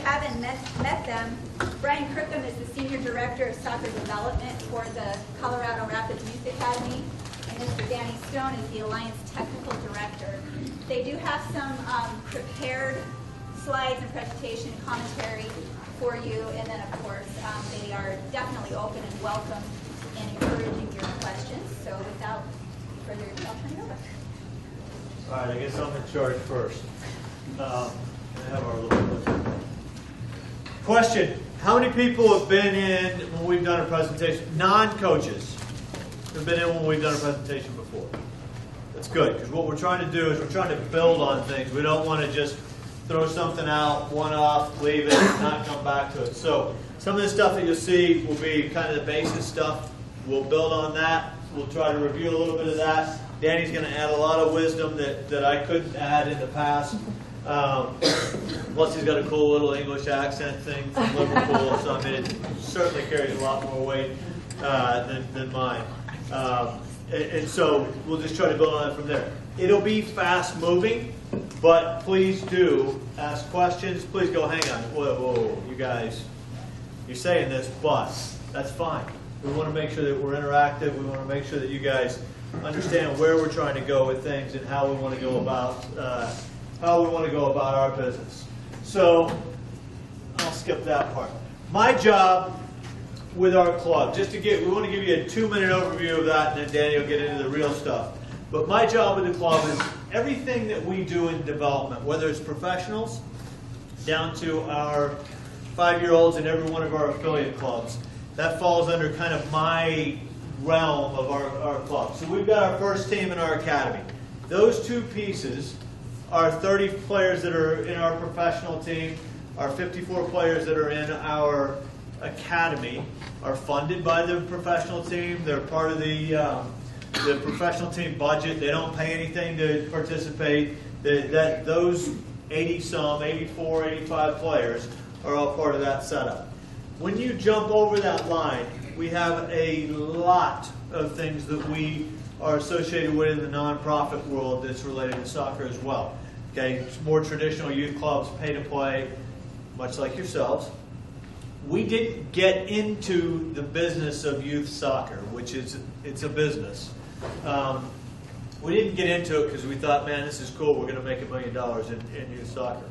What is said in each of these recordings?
haven't met them, Brian Crookham is the Senior Director of Soccer Development for the Colorado Rapids Youth Academy, and Mr. Danny Stone is the Alliance Technical Director. They do have some prepared slides and presentation and commentary for you, and then of course they are definitely open and welcome and encouraging your questions. So without further ado, I'll turn it over. All right, I guess I'm in charge first. I have our little question. How many people have been in when we've done a presentation? Non-coaches have been in when we've done a presentation before. That's good, because what we're trying to do is we're trying to build on things. We don't want to just throw something out, one off, leave it, and not come back to it. So some of the stuff that you'll see will be kind of the basic stuff. We'll build on that. We'll try to review a little bit of that. Danny's going to add a lot of wisdom that I couldn't add in the past. Plus he's got a cool little English accent thing from Liverpool, so I mean it certainly carries a lot more weight than mine. And so we'll just try to build on it from there. It'll be fast moving, but please do ask questions. Please go, hang on, whoa, you guys, you're saying this, but that's fine. We want to make sure that we're interactive. We want to make sure that you guys understand where we're trying to go with things and how we want to go about our business. So I'll skip that part. My job with our club, we want to give you a 2-minute overview of that, and then Danny will get into the real stuff. But my job with the club is everything that we do in development, whether it's professionals down to our 5-year-olds in every one of our affiliate clubs. That falls under kind of my realm of our club. So we've got our first team in our academy. Those two pieces, our 30 players that are in our professional team, our 54 players that are in our academy, are funded by the professional team. They're part of the professional team budget. They don't pay anything to participate. Those 80-some, 84, 85 players are all part of that setup. When you jump over that line, we have a lot of things that we are associated with in the nonprofit world that's related to soccer as well. Okay, it's more traditional youth clubs, pay to play, much like yourselves. We didn't get into the business of youth soccer, which it's a business. We didn't get into it because we thought, man, this is cool, we're going to make $1 million in youth soccer.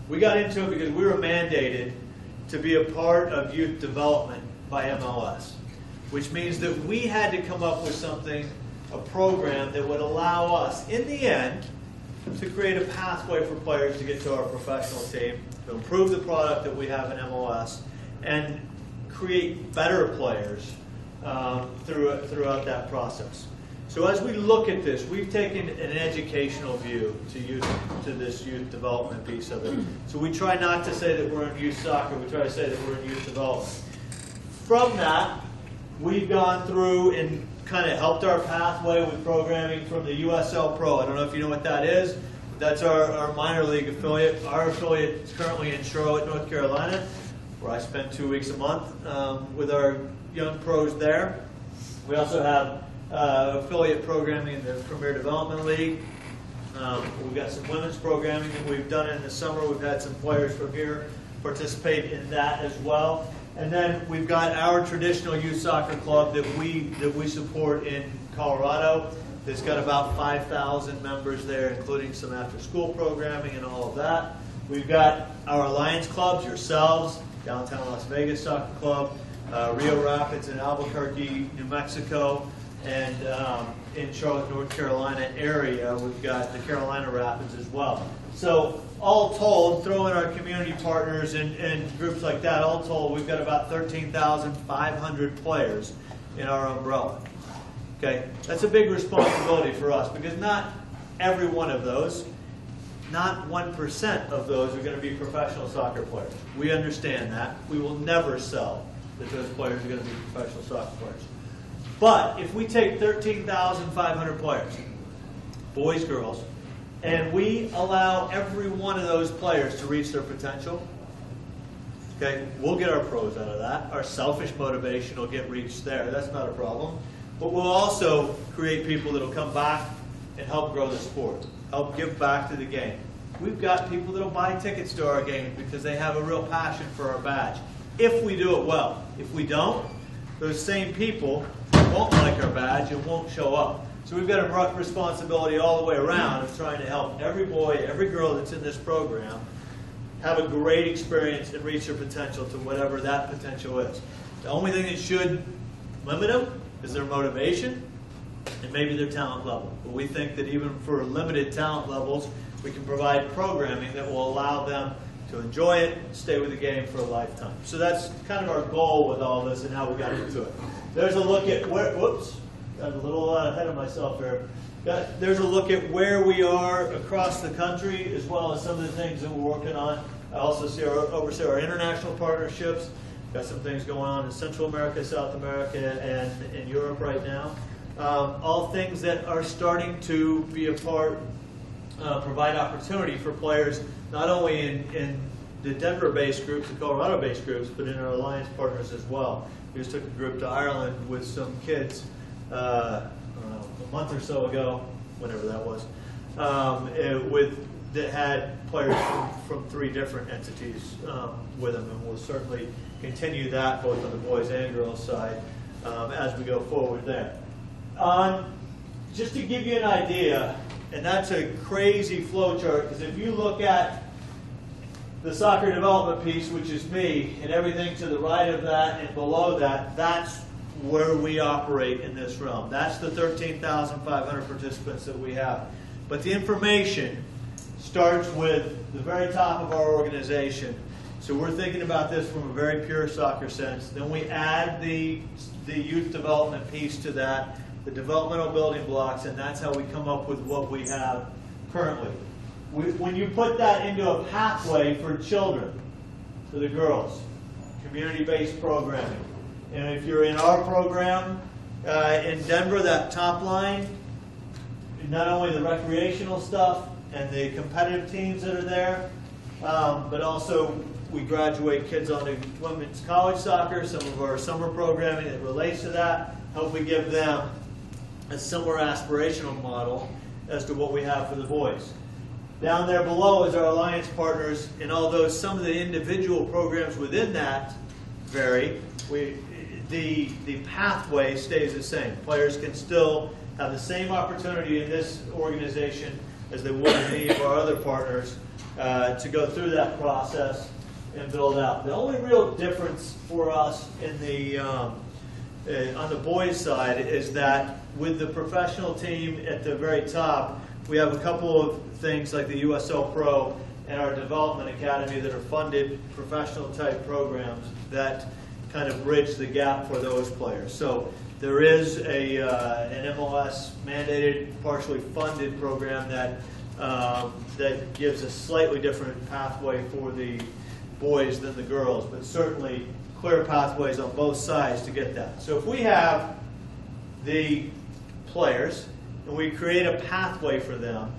We got into it because we were mandated to be a part of youth development by MLS, which means that we had to come up with something, a program that would allow us, in the end, to create a pathway for players to get to our professional team, to improve the product that we have in MLS, and create better players throughout that process. So as we look at this, we've taken an educational view to this youth development piece of it. So we try not to say that we're in youth soccer, we try to say that we're in youth development. From that, we've gone through and kind of helped our pathway with programming from the USL Pro. I don't know if you know what that is. That's our minor league affiliate. Our affiliate is currently in Charlotte, North Carolina, where I spend 2 weeks a month with our young pros there. We also have affiliate programming in the Premier Development League. We've got some women's programming that we've done in the summer. We've had some players from here participate in that as well. And then we've got our traditional youth soccer club that we support in Colorado. It's got about 5,000 members there, including some after-school programming and all of that. We've got our alliance clubs, yourselves, Downtown Las Vegas Soccer Club, Rio Rapids in Albuquerque, New Mexico, and in Charlotte, North Carolina area, we've got the Carolina Rapids as well. So all told, throw in our community partners and groups like that, all told, we've got about 13,500 players in our umbrella. Okay, that's a big responsibility for us because not every one of those, not 1% of those are going to be professional soccer players. We understand that. We will never sell that those players are going to be professional soccer players. But if we take 13,500 players, boys, girls, and we allow every one of those players to reach their potential, okay, we'll get our pros out of that. Our selfish motivation will get reached there. That's not a problem. But we'll also create people that will come back and help grow the sport, help give back to the game. we've got people that'll buy tickets to our games because they have a real passion for our badge. If we do it well. If we don't, those same people won't like our badge and won't show up. So we've got a responsibility all the way around of trying to help every boy, every girl that's in this program have a great experience and reach their potential to whatever that potential is. The only thing that should limit them is their motivation and maybe their talent level. But we think that even for limited talent levels, we can provide programming that will allow them to enjoy it and stay with the game for a lifetime. So that's kind of our goal with all this and how we got into it. There's a look at where, whoops, got a little ahead of myself here. There's a look at where we are across the country, as well as some of the things that we're working on. I also oversee our international partnerships. Got some things going on in Central America, South America, and in Europe right now. All things that are starting to be a part, provide opportunity for players, not only in the Denver-based groups, the Colorado-based groups, but in our alliance partners as well. We just took a group to Ireland with some kids a month or so ago, whenever that was, that had players from 3 different entities with them, and we'll certainly continue that both on the boys and girls side as we go forward there. Just to give you an idea, and that's a crazy flow chart, because if you look at the soccer development piece, which is me, and everything to the right of that and below that, that's where we operate in this realm. That's the 13,500 participants that we have. But the information starts with the very top of our organization. So we're thinking about this from a very pure soccer sense. Then we add the youth development piece to that, the developmental building blocks, and that's how we come up with what we have currently. When you put that into a pathway for children, for the girls, community-based programming, and if you're in our program in Denver, that top line, not only the recreational stuff and the competitive teams that are there, but also we graduate kids onto women's college soccer, some of our summer programming that relates to that, help we give them a similar aspirational model as to what we have for the boys. Down there below is our alliance partners, and although some of the individual programs within that vary, the pathway stays the same. Players can still have the same opportunity in this organization as they would in any of our other partners to go through that process and build out. The only real difference for us in the on the boys' side is that with the professional team at the very top, we have a couple of things like the USL Pro and our Development Academy that are funded professional type programs that kind of bridge the gap for those players. So there is an MLS mandated, partially funded program that that gives a slightly different pathway for the boys than the girls, but certainly clear pathways on both sides to get that. So if we have the players and we create a pathway for them,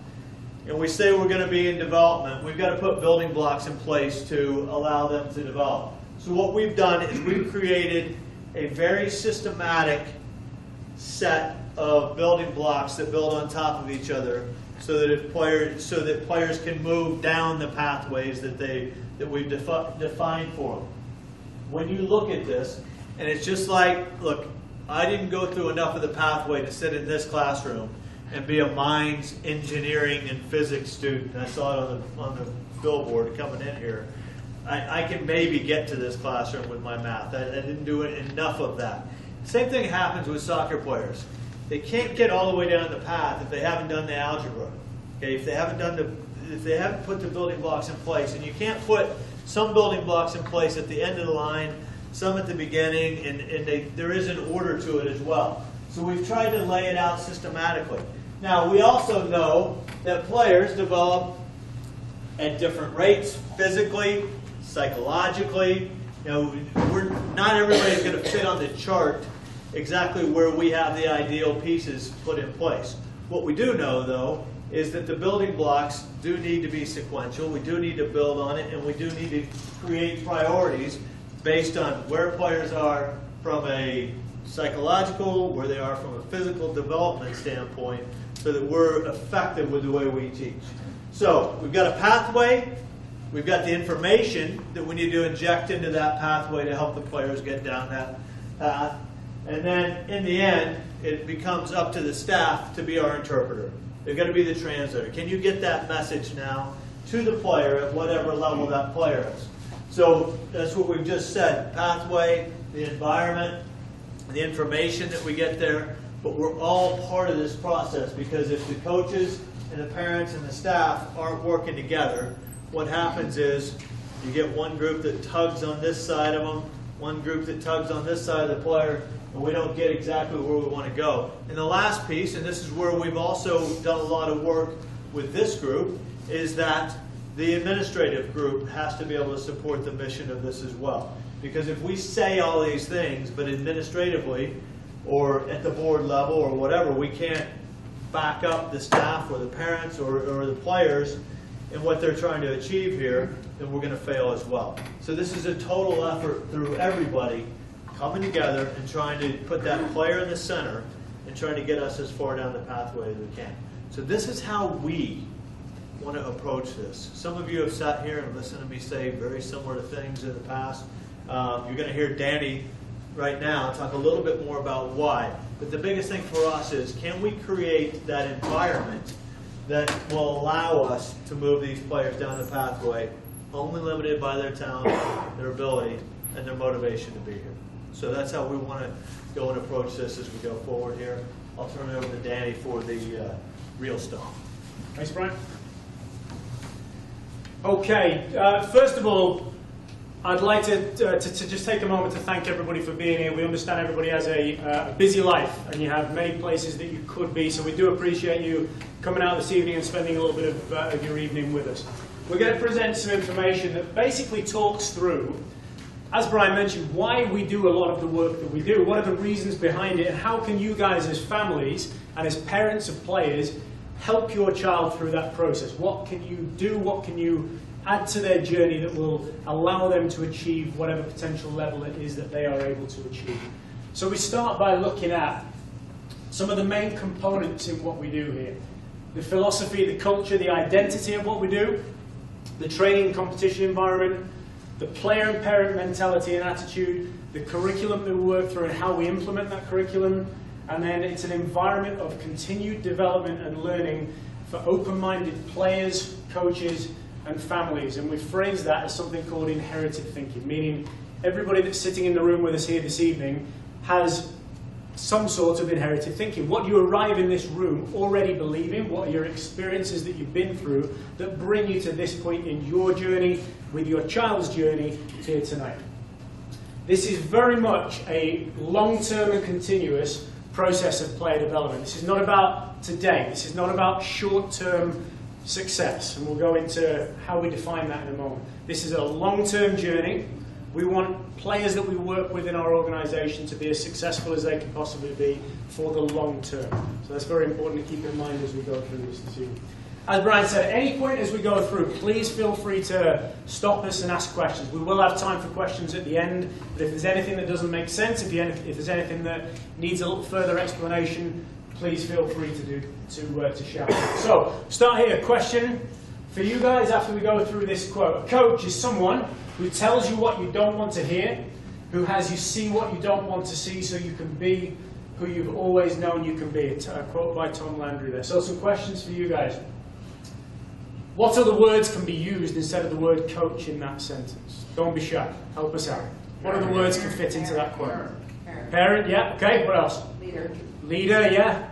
and we say we're going to be in development, we've got to put building blocks in place to allow them to develop. So what we've done is we've created a very systematic set of building blocks that build on top of each other, so that players can move down the pathways that we've defined for them. When you look at this, and it's just like, look, I didn't go through enough of the pathway to sit in this classroom and be a mines, engineering, and physics student. I saw it on the billboard coming in here. I can maybe get to this classroom with my math. I didn't do enough of that. Same thing happens with soccer players. They can't get all the way down the path if they haven't done the algebra. Okay, if they haven't put the building blocks in place, and you can't put some building blocks in place at the end of the line, some at the beginning, and there is an order to it as well. So we've tried to lay it out systematically. Now, we also know that players develop at different rates, physically, psychologically. You know, not everybody's going to fit on the chart exactly where we have the ideal pieces put in place. What we do know, though, is that the building blocks do need to be sequential. We do need to build on it, and we do need to create priorities based on where players are from a psychological, where they are from a physical development standpoint, so that we're effective with the way we teach. So we've got a pathway, we've got the information that we need to inject into that pathway to help the players get down that path. And then in the end, it becomes up to the staff to be our interpreter. They've got to be the translator. Can you get that message now to the player at whatever level that player is? So that's what we've just said. Pathway, the environment, the information that we get there. But we're all part of this process, because if the coaches and the parents and the staff aren't working together, what happens is you get one group that tugs on this side of them, one group that tugs on this side of the player, and we don't get exactly where we want to go. And the last piece, and this is where we've also done a lot of work with this group, is that the administrative group has to be able to support the mission of this as well. Because if we say all these things, but administratively, or at the board level, or whatever, we can't back up the staff or the parents or the players in what they're trying to achieve here, then we're going to fail as well. So this is a total effort through everybody coming together and trying to put that player in the center and trying to get us as far down the pathway as we can. So this is how we want to approach this. Some of you have sat here and listened to me say very similar things in the past. You're going to hear Danny right now talk a little bit more about why. But the biggest thing for us is, can we create that environment that will allow us to move these players down the pathway, only limited by their talent, their ability, and their motivation to be here. So that's how we want to go and approach this as we go forward here. I'll turn it over to Danny for the real stuff. Thanks, Brian. Okay, first of all, I'd like to just take a moment to thank everybody for being here. We understand everybody has a busy life, and you have many places that you could be, so we do appreciate you coming out this evening and spending a little bit of your evening with us. We're going to present some information that basically talks through, as Brian mentioned, why we do a lot of the work that we do, what are the reasons behind it, and how can you guys as families and as parents of players help your child through that process. What can you do, what can you add to their journey that will allow them to achieve whatever potential level it is that they are able to achieve. So we start by looking at some of the main components in what we do here. The philosophy, the culture, the identity of what we do, the training and competition environment, the player and parent mentality and attitude, the curriculum that we work through and how we implement that curriculum, and then it's an environment of continued development and learning for open-minded players, coaches, and families. And we phrase that as something called inherited thinking, meaning everybody that's sitting in the room with us here this evening has some sort of inherited thinking. What you arrive in this room already believing, what are your experiences that you've been through that bring you to this point in your journey, with your child's journey here tonight. This is very much a long-term and continuous process of player development. This is not about today. This is not about short-term success, and we'll go into how we define that in a moment. This is a long-term journey. We want players that we work with in our organisation to be as successful as they can possibly be for the long term. So that's very important to keep in mind as we go through this evening. As Brian said, at any point as we go through, please feel free to stop us and ask questions. We will have time for questions at the end, but if there's anything that doesn't make sense, if there's anything that needs a little further explanation, please feel free to shout. So, start here. Question for you guys after we go through this quote. A coach is someone who tells you what you don't want to hear, who has you see what you don't want to see so you can be who you've always known you can be. A quote by Tom Landry there. So some questions for you guys. What other words can be used instead of the word coach in that sentence? Don't be shy. Help us out. What other words can fit into that quote? Parent, yeah. Okay, what else? Leader. Leader, yeah.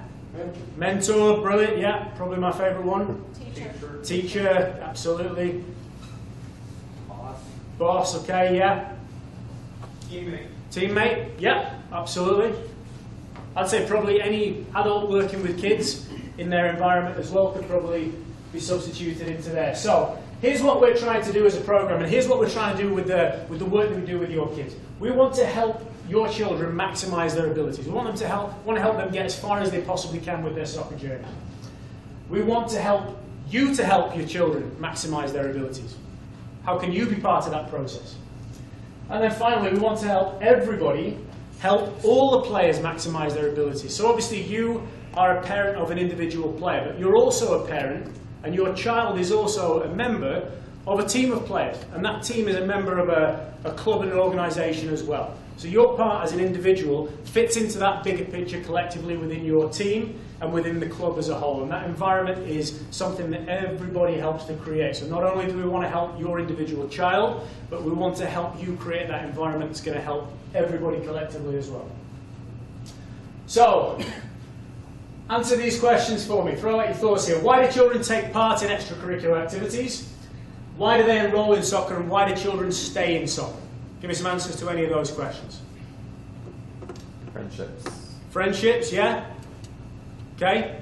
Mentor, brilliant, yeah. Probably my favourite one. Teacher, absolutely. Boss, okay, yeah. Teammate, yeah, absolutely. I'd say probably any adult working with kids in their environment as well could probably be substituted into there. So here's what we're trying to do as a program, and here's what we're trying to do with the work that we do with your kids. We want to help your children maximize their abilities. We want to help them get as far as they possibly can with their soccer journey. We want to help you to help your children maximize their abilities. How can you be part of that process? And then finally, we want to help everybody, help all the players maximize their abilities. So obviously you are a parent of an individual player, but you're also a parent And your child is also a member of a team of players, and that team is a member of a club and an organisation as well. So your part as an individual fits into that bigger picture collectively within your team and within the club as a whole. And that environment is something that everybody helps to create. So not only do we want to help your individual child, but we want to help you create that environment that's going to help everybody collectively as well. So, answer these questions for me. Throw out your thoughts here. Why do children take part in extracurricular activities? Why do they enroll in soccer, and why do children stay in soccer? Give me some answers to any of those questions. Friendships. Friendships, yeah. Okay.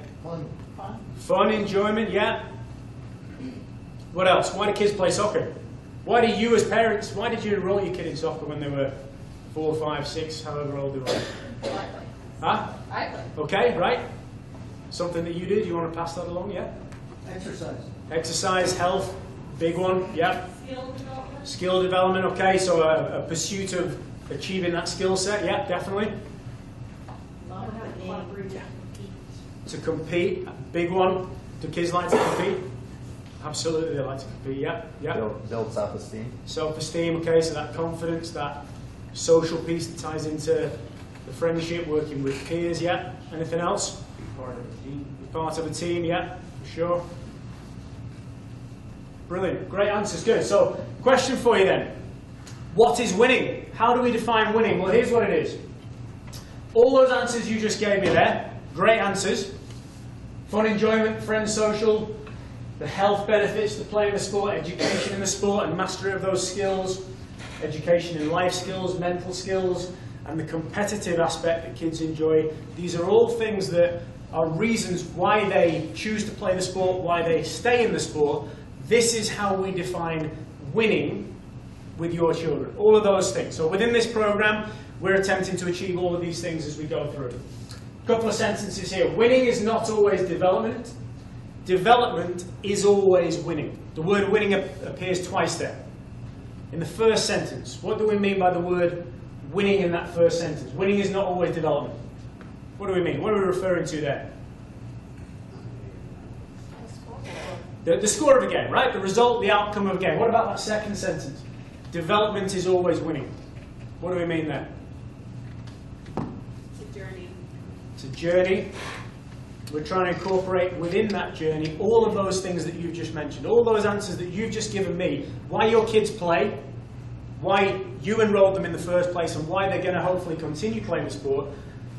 Fun, enjoyment, yeah. What else? Why do kids play soccer? Why do you as parents, why did you enroll your kid in soccer when they were 4, 5, 6, however old they were? Huh? I play. Okay, right. Something that you did, you want to pass that along, yeah? Exercise. Exercise, health, big one, yeah. Skill development. Skill development, okay, so a pursuit of achieving that skill set, yeah, definitely. To compete, big one. Do kids like to compete? Absolutely, they like to compete, yeah, yeah. Build self-esteem. Self-esteem, okay, so that confidence, that social piece that ties into the friendship, working with peers, yeah. Anything else? Part of a team. Be part of a team, yeah, for sure. Brilliant, great answers, good. So, question for you then. What is winning? How do we define winning? Well, here's what it is. All those answers you just gave me there, great answers. Fun, enjoyment, friends, social, the health benefits to playing the sport, education in the sport and mastery of those skills, education in life skills, mental skills, and the competitive aspect that kids enjoy. These are all things that are reasons why they choose to play the sport, why they stay in the sport. This is how we define winning with your children. All of those things. So within this program, we're attempting to achieve all of these things as we go through. A couple of sentences here. Winning is not always development. Development is always winning. The word winning appears twice there. In the first sentence, what do we mean by the word winning in that first sentence? Winning is not always development. What do we mean? What are we referring to there? The score of a game, right? The result, the outcome of a game. What about that second sentence? Development is always winning. What do we mean there? It's a journey. It's a journey. We're trying to incorporate within that journey all of those things that you've just mentioned, all those answers that you've just given me, why your kids play, why you enrolled them in the first place, and why they're going to hopefully continue playing the sport.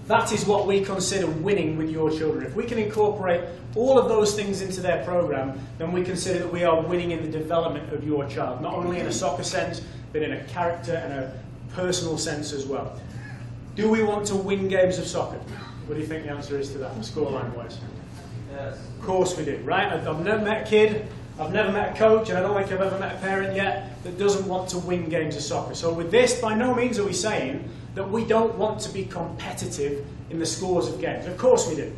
That is what we consider winning with your children. If we can incorporate all of those things into their program, then we consider that we are winning in the development of your child, not only in a soccer sense, but in a character and a personal sense as well. Do we want to win games of soccer? What do you think the answer is to that, scoreline-wise? Yes. Of course we do, right? I've never met a kid, I've never met a coach, and I don't think I've ever met a parent yet that doesn't want to win games of soccer. So with this, by no means are we saying that we don't want to be competitive in the scores of games. Of course we do.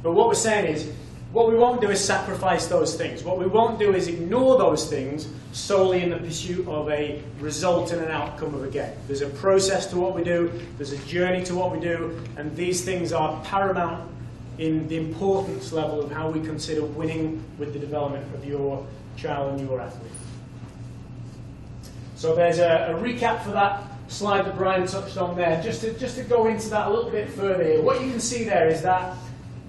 But what we're saying is, what we won't do is sacrifice those things. What we won't do is ignore those things solely in the pursuit of a result and an outcome of a game. There's a process to what we do, there's a journey to what we do, and these things are paramount in the importance level of how we consider winning with the development of your child and your athlete. So there's a recap for that slide that Brian touched on there. Just to go into that a little bit further here, what you can see there is that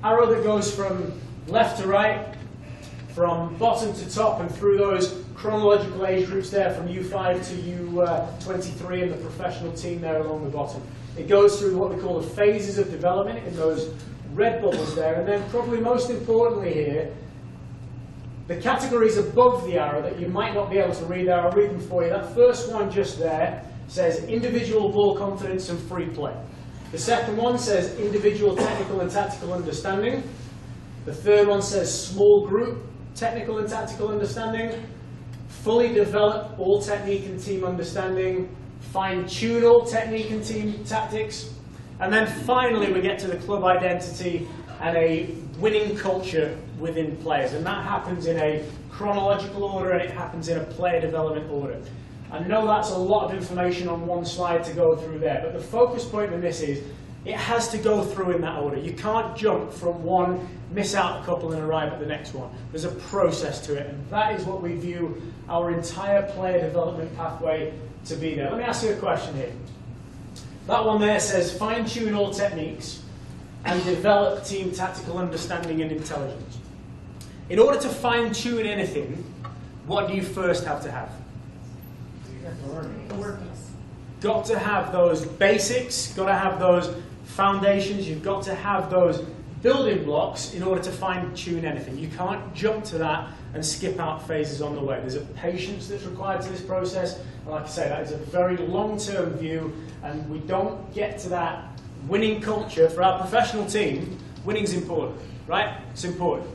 arrow that goes from left to right, from bottom to top, and through those chronological age groups there from U5 to U23 and the professional team there along the bottom. It goes through what we call the phases of development in those red bubbles there, and then probably most importantly here, the categories above the arrow that you might not be able to read there. I'll read them for you. That first one just there says individual ball confidence and free play. The second one says individual technical and tactical understanding. The third one says small group technical and tactical understanding. Fully develop all technique and team understanding. Fine-tune all technique and team tactics. And then finally we get to the club identity and a winning culture within players. And that happens in a chronological order, and it happens in a player development order. I know that's a lot of information on one slide to go through there, but the focus point in this is it has to go through in that order. You can't jump from one, miss out a couple and arrive at the next one. There's a process to it, and that is what we view our entire player development pathway to be there. Let me ask you a question here. That one there says fine-tune all techniques and develop team tactical understanding and intelligence. In order to fine-tune anything, what do you first have to have? Got to have those basics, got to have those foundations, you've got to have those building blocks in order to fine-tune anything. You can't jump to that and skip out phases on the way. There's a patience that's required to this process, and like I say, that is a very long-term view, and we don't get to that winning culture for our professional team. Winning's important, right? It's important.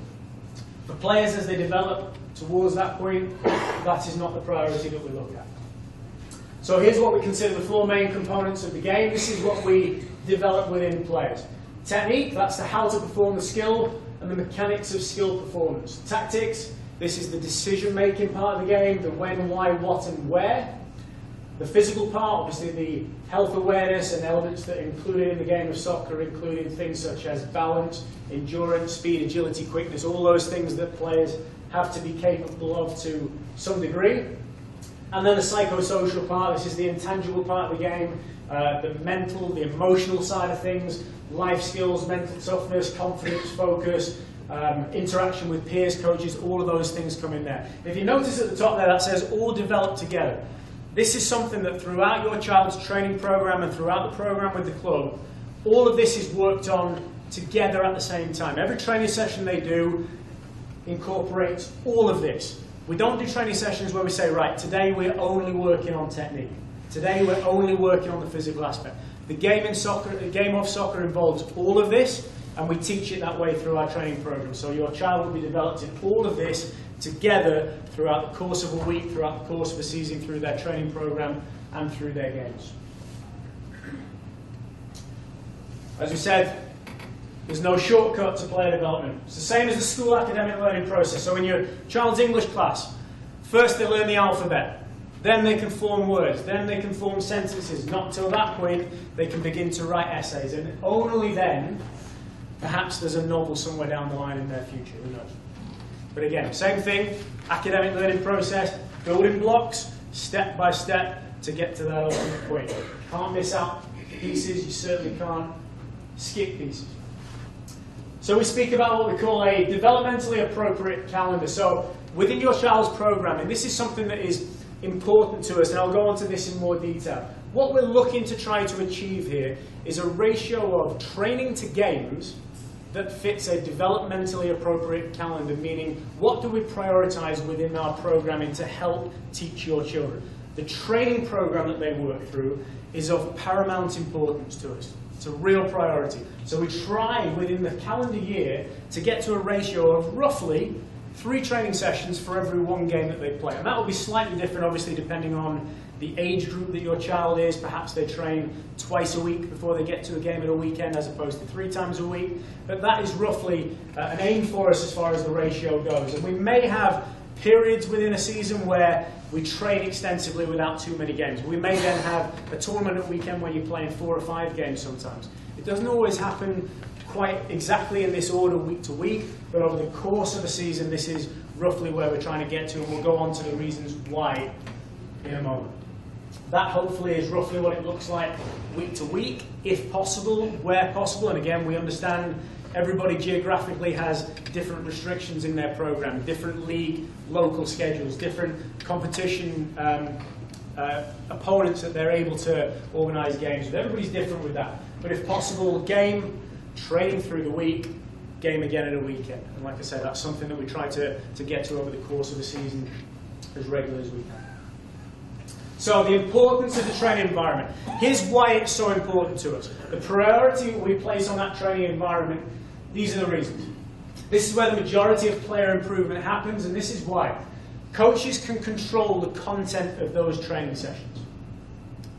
For players as they develop towards that point, that is not the priority that we look at. So here's what we consider the four main components of the game. This is what we develop within players. Technique, that's the how to perform the skill and the mechanics of skill performance. Tactics, this is the decision-making part of the game, the when, why, what, and where. The physical part, obviously the health awareness and elements that are included in the game of soccer, including things such as balance, endurance, speed, agility, quickness, all those things that players have to be capable of to some degree. And then the psychosocial part, this is the intangible part of the game, the mental, the emotional side of things, life skills, mental toughness, confidence, focus, interaction with peers, coaches, all of those things come in there. If you notice at the top there, that says all develop together. This is something that throughout your child's training program and throughout the program with the club, all of this is worked on together at the same time. Every training session they do incorporates all of this. We don't do training sessions where we say, right, today we're only working on technique. Today we're only working on the physical aspect. The game of soccer involves all of this, and we teach it that way through our training program. So your child will be developed in all of this together throughout the course of a week, throughout the course of a season, through their training program and through their games. As we said, there's no shortcut to player development. It's the same as the school academic learning process. So in your child's English class, first they learn the alphabet, then they can form words, then they can form sentences. Not until that point they can begin to write essays, and only then, perhaps there's a novel somewhere down the line in their future, who knows. But again, same thing, academic learning process, building blocks, step by step, to get to that ultimate point. You can't miss out pieces, you certainly can't skip pieces. So we speak about what we call a developmentally appropriate calendar. So within your child's programming, this is something that is important to us, and I'll go on to this in more detail. What we're looking to try to achieve here is a ratio of training to games that fits a developmentally appropriate calendar, meaning what do we prioritize within our programming to help teach your children. The training program that they work through is of paramount importance to us. It's a real priority. So we try within the calendar year to get to a ratio of roughly 3 training sessions for every 1 game that they play. And that will be slightly different, obviously, depending on the age group that your child is. Perhaps they train twice a week before they get to a game at a weekend as opposed to 3 times a week. But that is roughly an aim for us as far as the ratio goes. And we may have periods within a season where we train extensively without too many games. We may then have a tournament weekend where you're playing 4 or 5 games sometimes. It doesn't always happen quite exactly in this order week to week, but over the course of a season, this is roughly where we're trying to get to, and we'll go on to the reasons why in a moment. That hopefully is roughly what it looks like week to week, if possible, where possible, and again, we understand everybody geographically has different restrictions in their program, different league local schedules, different competition opponents that they're able to organise games with. Everybody's different with that. But if possible, game, training through the week, game again at a weekend. And like I said, that's something that we try to get to over the course of the season as regular as we can. So the importance of the training environment. Here's why it's so important to us. The priority we place on that training environment, these are the reasons. This is where the majority of player improvement happens, and this is why. Coaches can control the content of those training sessions.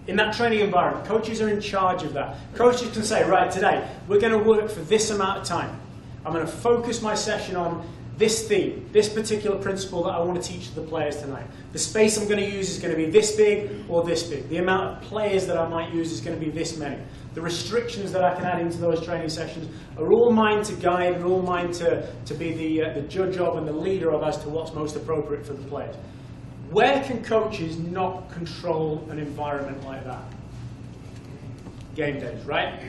In that training environment, coaches are in charge of that. Coaches can say, right, today, we're going to work for this amount of time. I'm going to focus my session on this theme, this particular principle that I want to teach to the players tonight. The space I'm going to use is going to be this big or this big. The amount of players that I might use is going to be this many. the restrictions that I can add into those training sessions are all mine to guide and all mine to be the judge of and the leader of as to what's most appropriate for the players. Where can coaches not control an environment like that? Game days, right?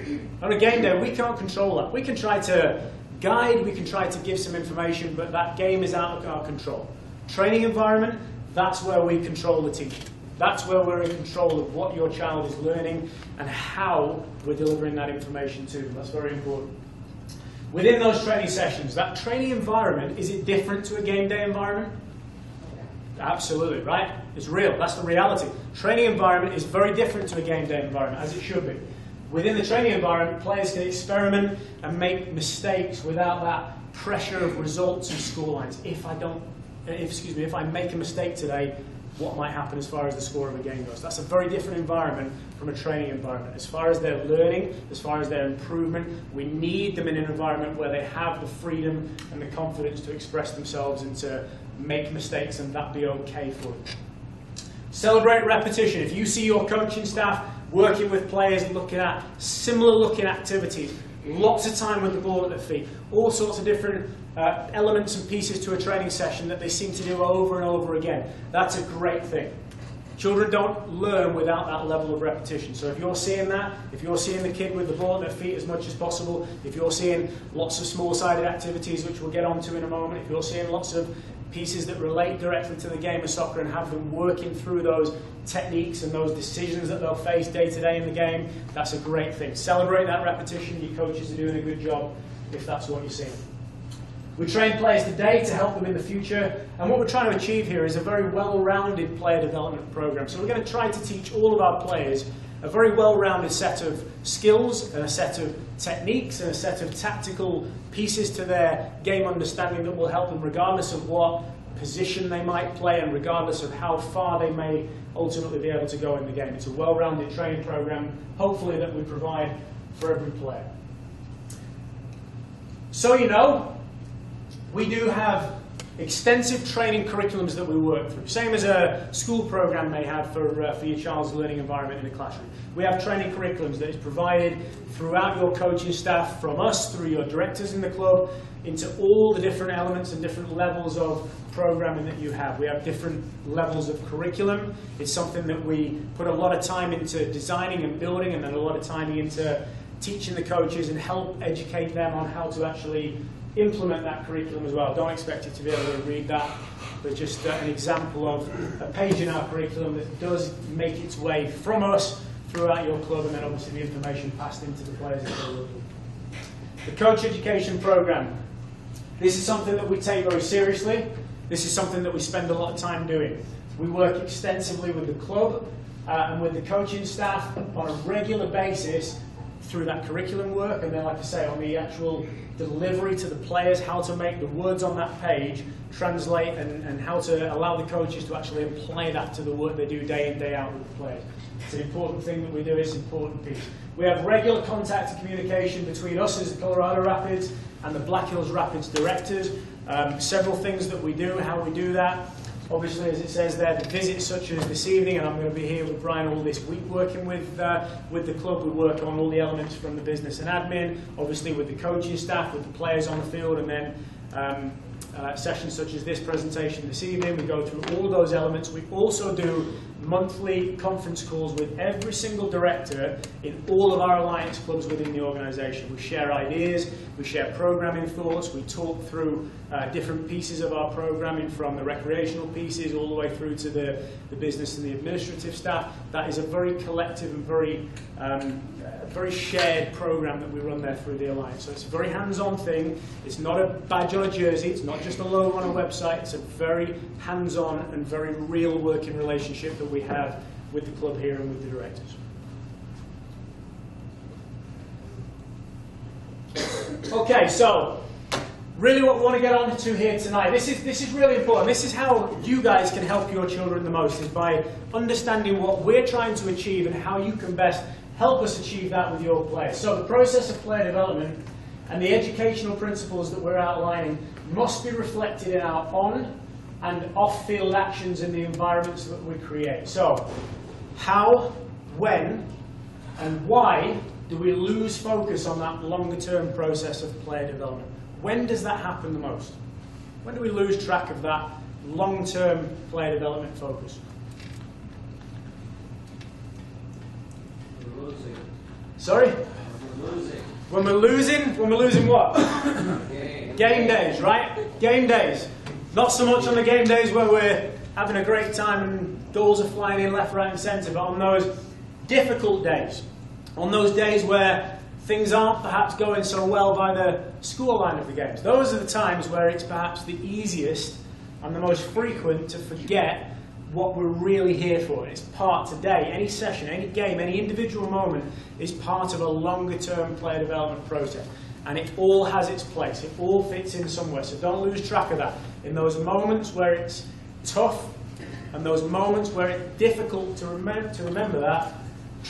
On a game day, we can't control that. We can try to guide, we can try to give some information, but that game is out of our control. Training environment, that's where we control the teaching. That's where we're in control of what your child is learning and how we're delivering that information to them. That's very important. Within those training sessions, that training environment, is it different to a game day environment? Absolutely, right? It's real. That's the reality. Training environment is very different to a game day environment, as it should be. Within the training environment, players can experiment and make mistakes without that pressure of results and scorelines. If I make a mistake today, what might happen as far as the score of a game goes? That's a very different environment from a training environment. As far as their learning, as far as their improvement, we need them in an environment where they have the freedom and the confidence to express themselves and to make mistakes, and that be okay for them. Celebrate repetition. If you see your coaching staff working with players, looking at similar looking activities, lots of time with the ball at their feet, all sorts of different elements and pieces to a training session that they seem to do over and over again, that's a great thing. Children don't learn without that level of repetition. So if you're seeing that, if you're seeing the kid with the ball at their feet as much as possible, if you're seeing lots of small-sided activities, which we'll get onto in a moment, if you're seeing lots of pieces that relate directly to the game of soccer and have them working through those techniques and those decisions that they'll face day to day in the game, that's a great thing. Celebrate that repetition. Your coaches are doing a good job if that's what you're seeing. We train players today to help them in the future, and what we're trying to achieve here is a very well-rounded player development program. So we're going to try to teach all of our players a very well-rounded set of skills, and a set of techniques, and a set of tactical pieces to their game understanding that will help them regardless of what position they might play and regardless of how far they may ultimately be able to go in the game. It's a well-rounded training program, hopefully, that we provide for every player. So you know, we do have extensive training curriculums that we work through, same as a school program may have for your child's learning environment in the classroom. We have training curriculums that is provided throughout your coaching staff, from us, through your directors in the club, into all the different elements and different levels of programming that you have. We have different levels of curriculum. It's something that we put a lot of time into designing and building, and then a lot of time into teaching the coaches and help educate them on how to actually implement that curriculum as well. Don't expect you to be able to read that, but just an example of a page in our curriculum that does make its way from us throughout your club, and then obviously the information passed into the players as they work. The coach education program. This is something that we take very seriously. This is something that we spend a lot of time doing. We work extensively with the club and with the coaching staff on a regular basis through that curriculum work, and then, like I say, on the actual delivery to the players, how to make the words on that page translate, and how to allow the coaches to actually apply that to the work they do day in, day out with the players. It's an important thing that we do. It's an important piece. We have regular contact and communication between us as the Colorado Rapids and the Black Hills Rapids directors. Several things that we do, how we do that. Obviously, as it says there, the visits such as this evening, and I'm going to be here with Brian all this week working with the club. We work on all the elements from the business and admin, obviously with the coaching staff, with the players on the field, and then sessions such as this presentation this evening. We go through all of those elements. We also do monthly conference calls with every single director in all of our alliance clubs within the organisation. We share ideas, we share programming thoughts, we talk through different pieces of our programming, from the recreational pieces all the way through to the business and the administrative staff. That is a very collective and very shared program that we run there through the alliance. So it's a very hands-on thing. It's not a badge on a jersey, it's not just a logo on a website. It's a very hands-on and very real working relationship that we have with the club here and with the directors. Okay, so really what we want to get on to here tonight, this is really important. This is how you guys can help your children the most, is by understanding what we're trying to achieve and how you can best help us achieve that with your players. So the process of player development and the educational principles that we're outlining must be reflected in our on and off-field actions in the environments that we create. So how, when, and why do we lose focus on that longer term process of player development? When does that happen the most? When do we lose track of that long-term player development focus? We're losing. Sorry? We're losing. When we're losing? When we're losing what? Game. Game days, right? Game days. Not so much on the game days where we're having a great time and goals are flying in left, right and centre, but on those difficult days, on those days where things aren't perhaps going so well by the scoreline of the games, those are the times where it's perhaps the easiest and the most frequent to forget what we're really here for. It's part today, any session, any game, any individual moment is part of a longer term player development process. And it all has its place, it all fits in somewhere, so don't lose track of that. In those moments where it's tough and those moments where it's difficult to remember that,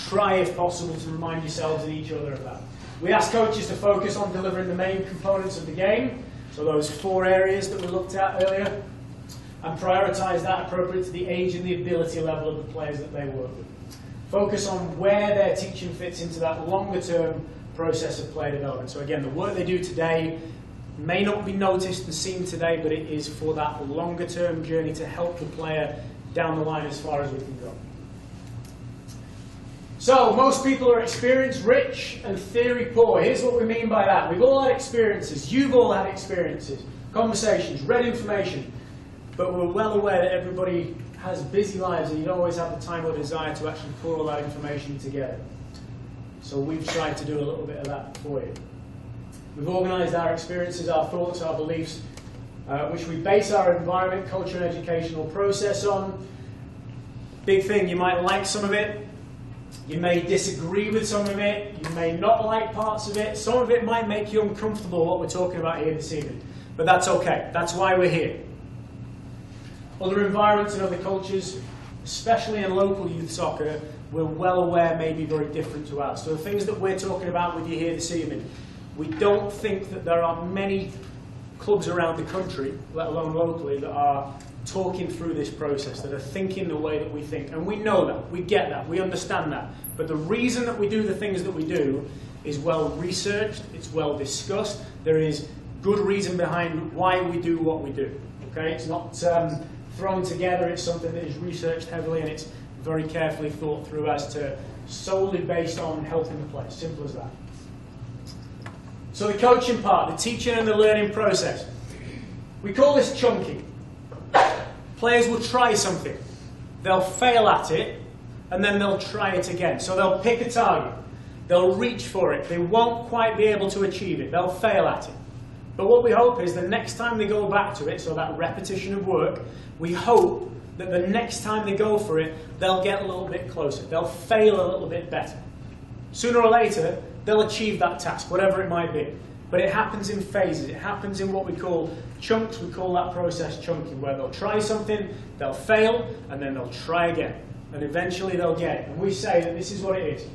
try if possible to remind yourselves and each other of that. We ask coaches to focus on delivering the main components of the game, so those 4 areas that we looked at earlier, and prioritise that appropriate to the age and the ability level of the players that they work with. Focus on where their teaching fits into that longer term process of player development. So again, the work they do today may not be noticed and seen today, but it is for that longer term journey to help the player down the line as far as we can go. So, most people are experience rich and theory poor. Here's what we mean by that. We've all had experiences. You've all had experiences, conversations, read information. But we're well aware that everybody has busy lives and you don't always have the time or desire to actually pull all that information together. So we've tried to do a little bit of that for you. We've organised our experiences, our thoughts, our beliefs, which we base our environment, culture and educational process on. Big thing, you might like some of it. You may disagree with some of it, you may not like parts of it, some of it might make you uncomfortable what we're talking about here this evening. But that's okay, that's why we're here. Other environments and other cultures, especially in local youth soccer, we're well aware may be very different to ours. So the things that we're talking about with you here this evening, we don't think that there are many clubs around the country, let alone locally, that are talking through this process, that are thinking the way that we think. And we know that, we get that, we understand that. But the reason that we do the things that we do is well researched, it's well discussed, there is good reason behind why we do what we do. Okay? It's not thrown together, it's something that is researched heavily and it's very carefully thought through as to solely based on helping the players, simple as that. So the coaching part, the teaching and the learning process. We call this chunking. Players will try something, they'll fail at it, and then they'll try it again. So they'll pick a target, they'll reach for it, they won't quite be able to achieve it, they'll fail at it. But what we hope is the next time they go back to it, so that repetition of work, we hope that the next time they go for it, they'll get a little bit closer, they'll fail a little bit better. Sooner or later, they'll achieve that task, whatever it might be. But it happens in phases, it happens in what we call chunks, we call that process chunking, where they'll try something, they'll fail, and then they'll try again. And eventually they'll get it. And we say that this is what it is.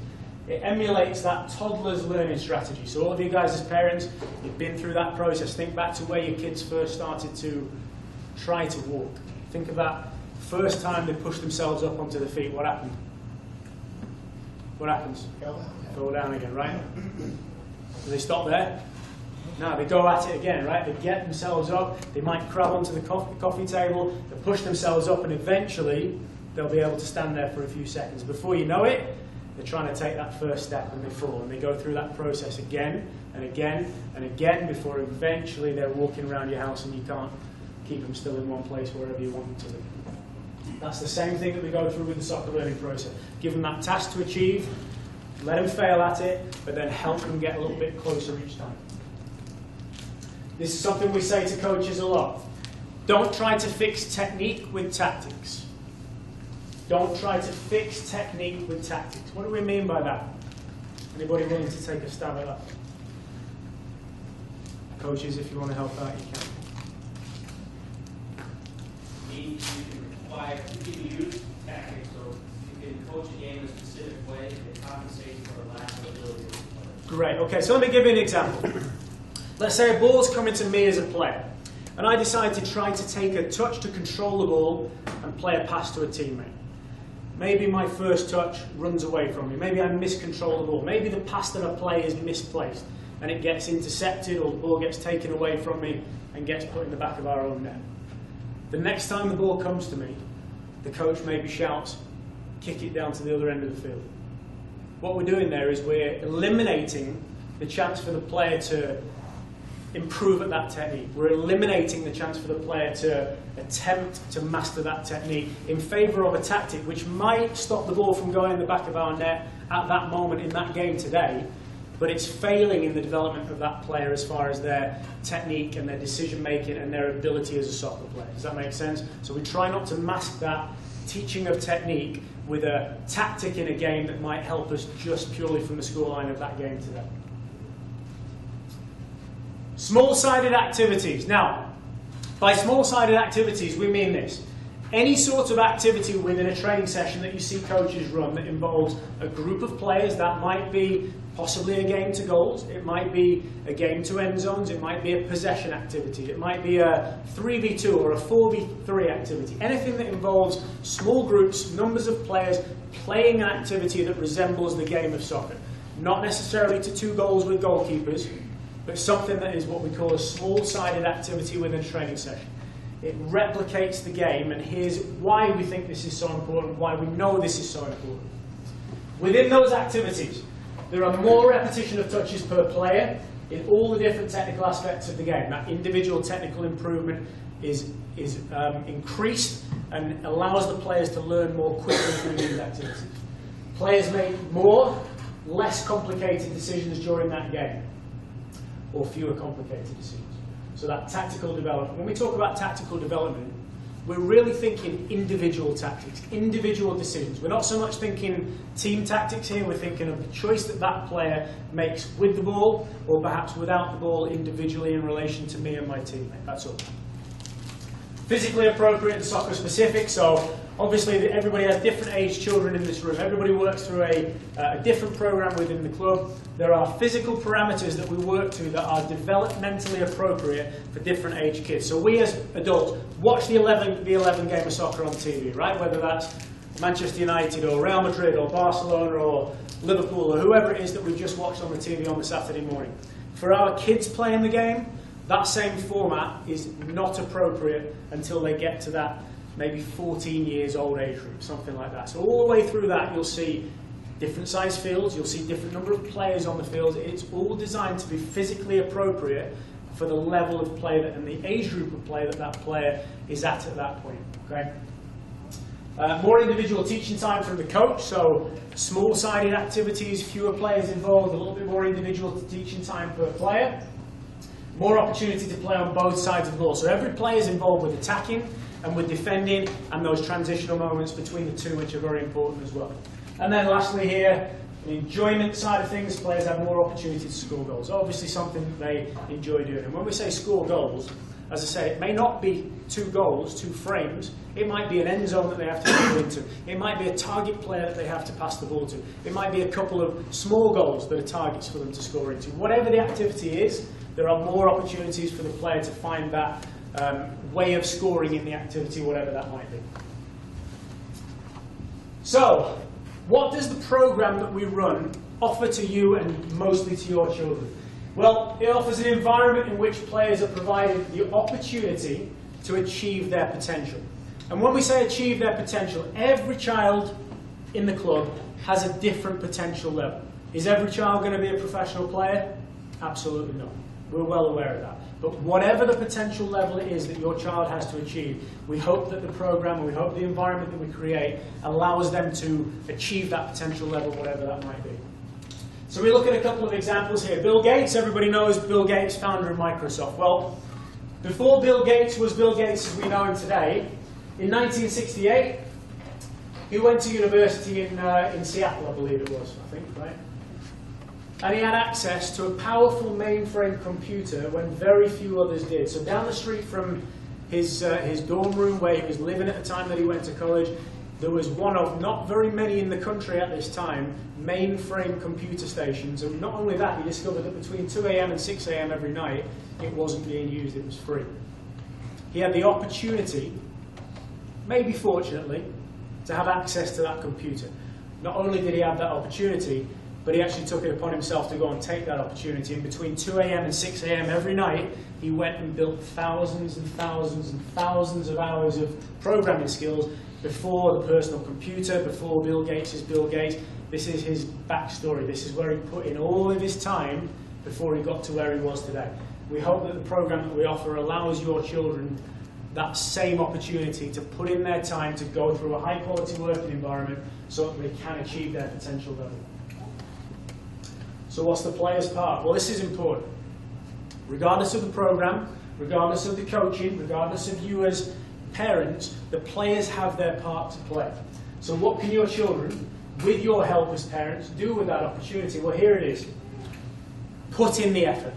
It emulates that toddler's learning strategy. So all of you guys as parents, you've been through that process. Think back to where your kids first started to try to walk. Think of that first time they pushed themselves up onto their feet. What happened? What happens? Go down again, right? Do they stop there? No, they go at it again, right? They get themselves up, they might crab onto the coffee table, they push themselves up, and eventually they'll be able to stand there for a few seconds. Before you know it, they're trying to take that first step and they fall, and they go through that process again and again and again before eventually they're walking around your house and you can't keep them still in one place wherever you want them to be. That's the same thing that we go through with the soccer learning process. Give them that task to achieve, let them fail at it, but then help them get a little bit closer each time. This is something we say to coaches a lot. Don't try to fix technique with tactics. Don't try to fix technique with tactics. What do we mean by that? Anybody willing to take a stab at that? Coaches, if you want to help out, you can. You can use tactics, so you can coach a game in a specific way that compensates for a lack of ability of the player. Great, okay, so let me give you an example. Let's say a ball's coming to me as a player, and I decide to try to take a touch to control the ball and play a pass to a teammate. Maybe my first touch runs away from me. Maybe I miscontrol the ball. Maybe the pass that I play is misplaced and it gets intercepted, or the ball gets taken away from me and gets put in the back of our own net. The next time the ball comes to me, the coach maybe shouts, kick it down to the other end of the field. What we're doing there is we're eliminating the chance for the player to improve at that technique. We're eliminating the chance for the player to attempt to master that technique in favour of a tactic which might stop the ball from going in the back of our net at that moment in that game today, but it's failing in the development of that player as far as their technique and their decision making and their ability as a soccer player. Does that make sense? So we try not to mask that teaching of technique with a tactic in a game that might help us just purely from the scoreline of that game today. Small-sided activities. Now, by small-sided activities, we mean this. Any sort of activity within a training session that you see coaches run that involves a group of players, that might be possibly a game to goals, it might be a game to end zones, it might be a possession activity, it might be a 3v2 or a 4v3 activity. Anything that involves small groups, numbers of players, playing an activity that resembles the game of soccer. Not necessarily to 2 goals with goalkeepers, but something that is what we call a small-sided activity within a training session. It replicates the game, and here's why we think this is so important, why we know this is so important. Within those activities, there are more repetition of touches per player in all the different technical aspects of the game. That individual technical improvement is increased and allows the players to learn more quickly through these activities. Players make more, less complicated decisions during that game, or fewer complicated decisions. So that tactical development. When we talk about tactical development, we're really thinking individual tactics, individual decisions. We're not so much thinking team tactics here, we're thinking of the choice that that player makes with the ball, or perhaps without the ball individually in relation to me and my teammate, that's all. Physically appropriate and soccer specific, so obviously everybody has different age children in this room. Everybody works through a different program within the club. There are physical parameters that we work to that are developmentally appropriate for different age kids. So we as adults watch the 11 game of soccer on TV, right? Whether that's Manchester United or Real Madrid or Barcelona or Liverpool or whoever it is that we've just watched on the TV on the Saturday morning. For our kids playing the game, that same format is not appropriate until they get to that maybe 14 years old age group, something like that. So all the way through that you'll see different size fields, you'll see different number of players on the field. It's all designed to be physically appropriate for the level of play that, and the age group of play that that player is at that point. Okay? More individual teaching time from the coach, so small-sided activities, fewer players involved, a little bit more individual teaching time per player. More opportunity to play on both sides of the ball. So every player is involved with attacking and with defending, and those transitional moments between the two, which are very important as well. And then lastly here, the enjoyment side of things, players have more opportunity to score goals. Obviously something that they enjoy doing. And when we say score goals, as I say, it may not be 2 goals, 2 frames. It might be an end zone that they have to go into. It might be a target player that they have to pass the ball to. It might be a couple of small goals that are targets for them to score into. Whatever the activity is, there are more opportunities for the player to find that way of scoring in the activity, whatever that might be. So, what does the program that we run offer to you and mostly to your children? Well, it offers an environment in which players are provided the opportunity to achieve their potential. And when we say achieve their potential, every child in the club has a different potential level. Is every child going to be a professional player? Absolutely not. We're well aware of that. But whatever the potential level it is that your child has to achieve, we hope that the program, and we hope the environment that we create allows them to achieve that potential level, whatever that might be. So we look at a couple of examples here. Bill Gates, everybody knows Bill Gates, founder of Microsoft. Well, before Bill Gates was Bill Gates as we know him today, in 1968, he went to university in Seattle, I believe it was, I think, right? And he had access to a powerful mainframe computer when very few others did. So down the street from his dorm room where he was living at the time that he went to college, there was one of not very many in the country at this time, mainframe computer stations. And not only that, he discovered that between 2 a.m. and 6 a.m. every night, it wasn't being used, it was free. He had the opportunity, maybe fortunately, to have access to that computer. Not only did he have that opportunity, but he actually took it upon himself to go and take that opportunity. And between 2 a.m. and 6 a.m. every night, he went and built thousands and thousands and thousands of hours of programming skills before the personal computer, before Bill Gates is Bill Gates. This is his backstory. This is where he put in all of his time before he got to where he was today. We hope that the program that we offer allows your children that same opportunity to put in their time to go through a high quality working environment so that they can achieve their potential level. So what's the player's part? Well, this is important. Regardless of the program, regardless of the coaching, regardless of you as parents, the players have their part to play. So what can your children, with your help as parents, do with that opportunity? Well, here it is. Put in the effort.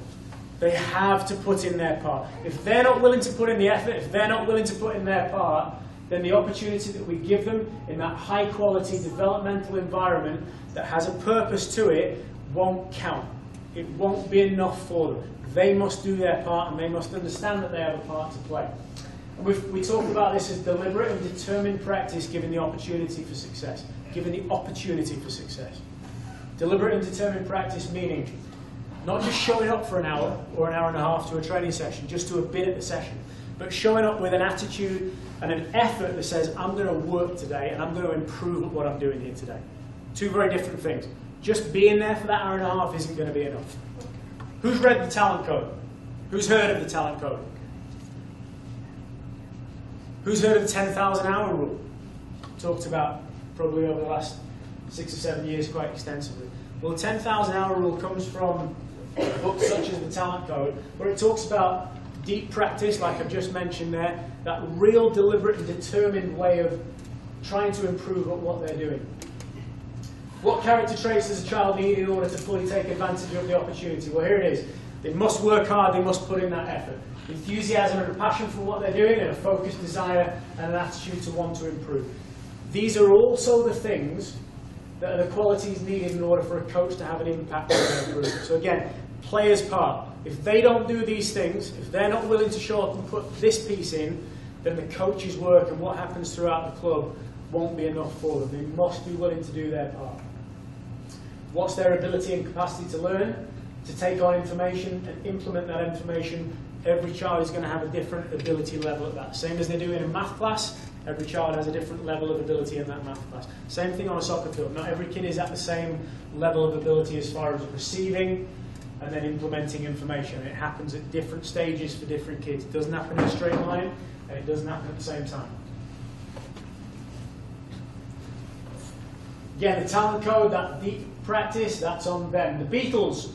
They have to put in their part. If they're not willing to put in the effort, if they're not willing to put in their part, then the opportunity that we give them in that high quality developmental environment that has a purpose to it won't count. It won't be enough for them. They must do their part and they must understand that they have a part to play. And we talk about this as deliberate and determined practice given the opportunity for success. Given the opportunity for success. Deliberate and determined practice meaning not just showing up for an hour or an hour and a half to a training session, just to a bit at the session, but showing up with an attitude and an effort that says, I'm going to work today and I'm going to improve at what I'm doing here today. Two very different things. Just being there for that hour and a half isn't going to be enough. Who's read the talent code? Who's heard of the talent code? Who's heard of the 10,000 hour rule? Talked about probably over the last 6 or 7 years quite extensively. Well, the 10,000 hour rule comes from books such as the Talent Code, where it talks about deep practice, like I've just mentioned there, that real deliberate and determined way of trying to improve at what they're doing. What character traits does a child need in order to fully take advantage of the opportunity? Well, here it is. They must work hard, they must put in that effort. Enthusiasm and a passion for what they're doing, and a focused desire and an attitude to want to improve. These are also the things that are the qualities needed in order for a coach to have an impact on their improvement. So again, players' part. If they don't do these things, if they're not willing to show up and put this piece in, then the coach's work and what happens throughout the club won't be enough for them. They must be willing to do their part. What's their ability and capacity to learn, to take on information and implement that information? Every child is going to have a different ability level at that. Same as they do in a math class, every child has a different level of ability in that math class. Same thing on a soccer field. Not every kid is at the same level of ability as far as receiving and then implementing information. It happens at different stages for different kids. It doesn't happen in a straight line, and it doesn't happen at the same time. Again, the talent code, that deep practice, that's on them. The Beatles,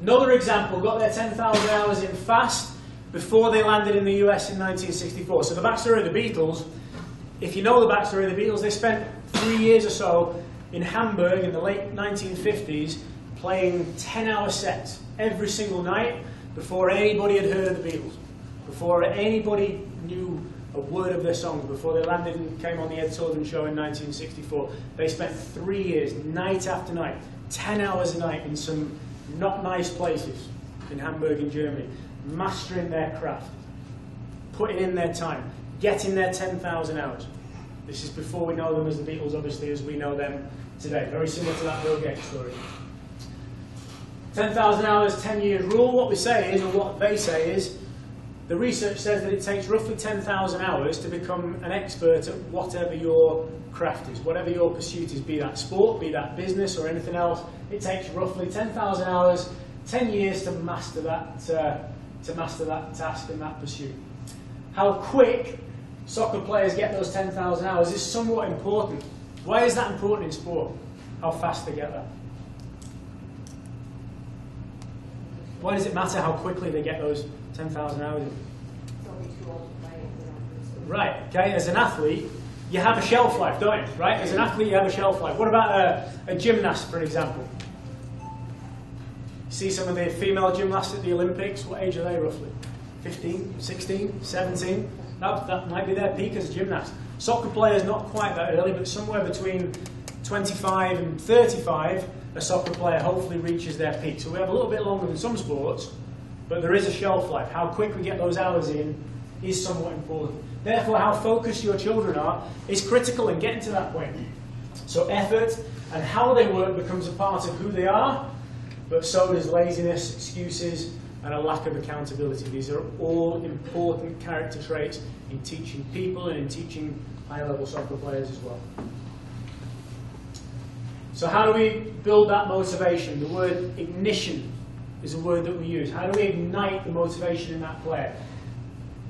another example, got their 10,000 hours in fast before they landed in the US in 1964. So the backstory of the Beatles, if you know the backstory of the Beatles, they spent 3 years or so in Hamburg in the late 1950s playing 10-hour sets every single night before anybody had heard of the Beatles, before anybody knew a word of their songs, before they landed and came on the Ed Sullivan Show in 1964. They spent 3 years, night after night, 10 hours a night in some not nice places in Hamburg in Germany, mastering their craft, putting in their time, getting their 10,000 hours. This is before we know them as the Beatles, obviously, as we know them today. Very similar to that Bill Gates story. 10,000 hours, 10 years rule. What we say is, or what they say is, the research says that it takes roughly 10,000 hours to become an expert at whatever your craft is, whatever your pursuit is, be that sport, be that business, or anything else. It takes roughly 10,000 hours, 10 years to master that task and that pursuit. How quick soccer players get those 10,000 hours is somewhat important. Why is that important in sport? How fast they get that? Why does it matter how quickly they get those 10,000 hours in? Right, okay, as an athlete, you have a shelf life, don't you? Right, as an athlete, you have a shelf life. What about a gymnast, for example? See some of the female gymnasts at the Olympics, what age are they roughly? 15, 16, 17? That might be their peak as a gymnast. Soccer players, not quite that early, but somewhere between 25 and 35, a soccer player hopefully reaches their peak. So we have a little bit longer than some sports, but there is a shelf life. How quick we get those hours in is somewhat important. Therefore, how focused your children are is critical in getting to that point. So effort and how they work becomes a part of who they are, but so does laziness, excuses, and a lack of accountability. These are all important character traits in teaching people and in teaching higher-level soccer players as well. So how do we build that motivation? The word ignition is a word that we use. How do we ignite the motivation in that player?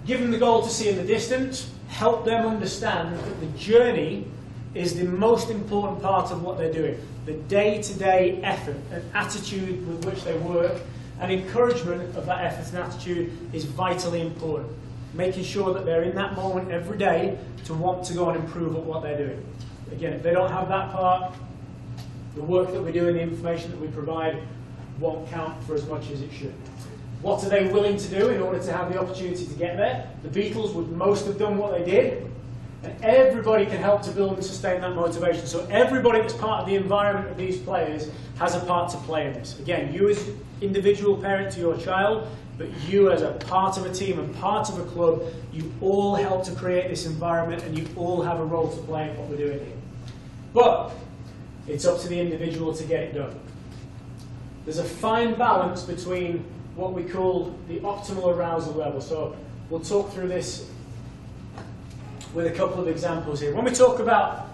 Give them the goal to see in the distance, help them understand that the journey is the most important part of what they're doing. The day-to-day effort and attitude with which they work, and encouragement of that effort and attitude is vitally important. Making sure that they're in that moment every day to want to go and improve at what they're doing. Again, if they don't have that part, the work that we do and the information that we provide won't count for as much as it should. What are they willing to do in order to have the opportunity to get there? The Beatles would most have done what they did, and everybody can help to build and sustain that motivation. So everybody that's part of the environment of these players has a part to play in this. Again, you as individual parent to your child, but you as a part of a team and part of a club, you all help to create this environment and you all have a role to play in what we're doing here. But it's up to the individual to get it done. There's a fine balance between what we call the optimal arousal level. So we'll talk through this with a couple of examples here. When we talk about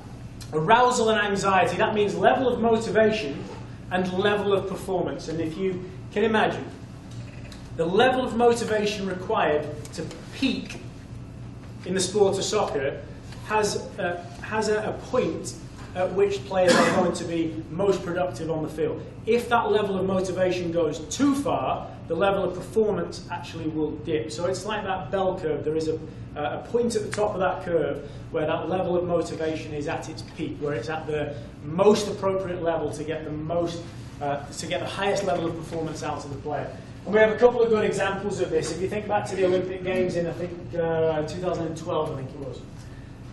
arousal and anxiety, that means level of motivation and level of performance. And if you can imagine, the level of motivation required to peak in the sport of soccer has a point at which players are going to be most productive on the field. If that level of motivation goes too far, the level of performance actually will dip. So it's like that bell curve. There is a point at the top of that curve where that level of motivation is at its peak, where it's at the most appropriate level to get the highest level of performance out of the player. And we have a couple of good examples of this. If you think back to the Olympic Games in, I think, 2012, I think it was.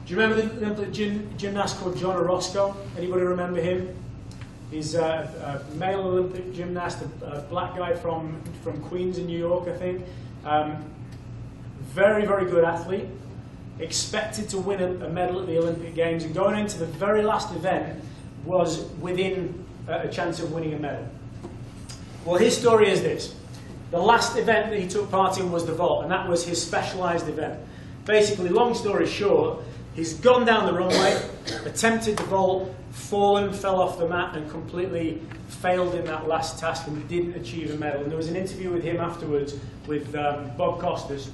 Do you remember the Olympic gymnast called John Orozco? Anybody remember him? He's a male Olympic gymnast, a black guy from Queens in New York, I think. Very, very good athlete. Expected to win a medal at the Olympic Games, and going into the very last event was within a chance of winning a medal. Well, his story is this. The last event that he took part in was the vault, and that was his specialised event. Basically, long story short, he's gone down the runway, attempted the vault, fallen, fell off the mat, and completely failed in that last task and didn't achieve a medal. And there was an interview with him afterwards with Bob Costas.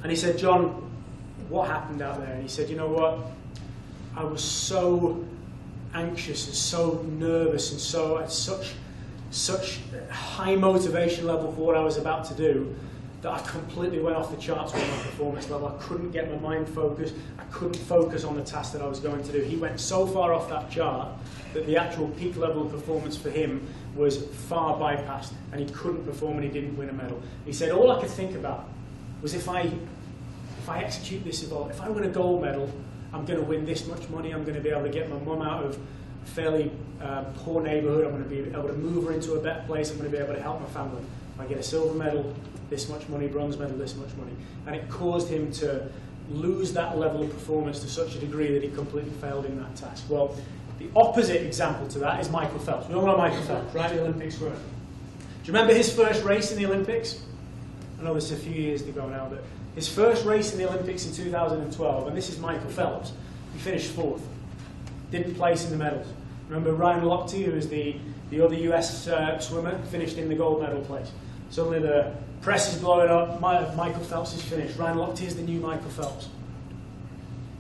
And he said, "John, what happened out there?" And he said, "You know what? I was so anxious and so nervous and so at such high motivation level for what I was about to do that I completely went off the charts with my performance level. I couldn't get my mind focused. I couldn't focus on the task that I was going to do." He went so far off that chart that the actual peak level of performance for him was far bypassed, and he couldn't perform and he didn't win a medal. He said, "All I could think about was if I execute this event, if I win a gold medal, I'm going to win this much money, I'm going to be able to get my mum out of a fairly poor neighbourhood, I'm going to be able to move her into a better place, I'm going to be able to help my family. If I get a silver medal, this much money, bronze medal, this much money." And it caused him to lose that level of performance to such a degree that he completely failed in that task. Well, the opposite example to that is Michael Phelps. We all know Michael Phelps, right? The Olympic swimmer. Do you remember his first race in the Olympics? I know this is a few years to go now, but his first race in the Olympics in 2012, and this is Michael Phelps, he finished 4th. Didn't place in the medals. Remember Ryan Lochte, who was the other US swimmer, finished in the gold medal place. Suddenly the press is blowing up, Michael Phelps is finished. Ryan Lochte is the new Michael Phelps.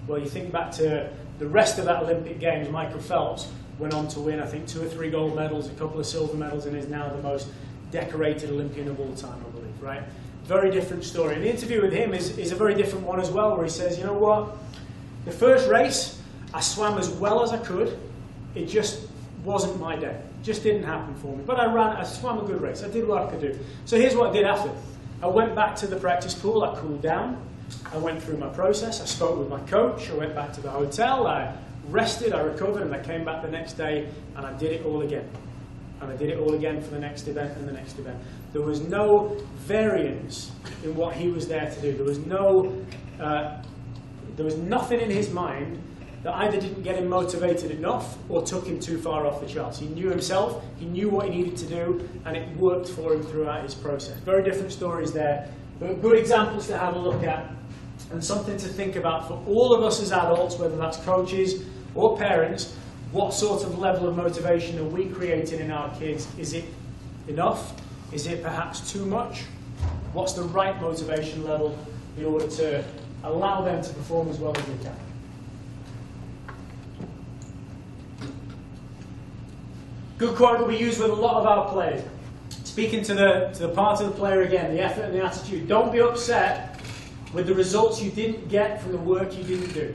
Well, you think back to the rest of that Olympic Games, Michael Phelps went on to win, I think, 2 or 3 gold medals, a couple of silver medals, and is now the most decorated Olympian of all time, I believe, right? Very different story. And the interview with him is a very different one as well, where he says, "You know what? The first race, I swam as well as I could. It just wasn't my day. It just didn't happen for me. But I swam a good race. I did what I could do." So here's what I did after. I went back to the practice pool. I cooled down. I went through my process. I spoke with my coach. I went back to the hotel. I rested. I recovered. And I came back the next day and I did it all again. And I did it all again for the next event and the next event. There was no variance in what he was there to do. There was nothing in his mind that either didn't get him motivated enough or took him too far off the charts. He knew himself, he knew what he needed to do, and it worked for him throughout his process. Very different stories there, but good examples to have a look at, and something to think about for all of us as adults, whether that's coaches or parents. What sort of level of motivation are we creating in our kids? Is it enough? Is it perhaps too much? What's the right motivation level in order to allow them to perform as well as they can? Good quote will be used with a lot of our players. Speaking to the part of the player again, the effort and the attitude. Don't be upset with the results you didn't get from the work you didn't do.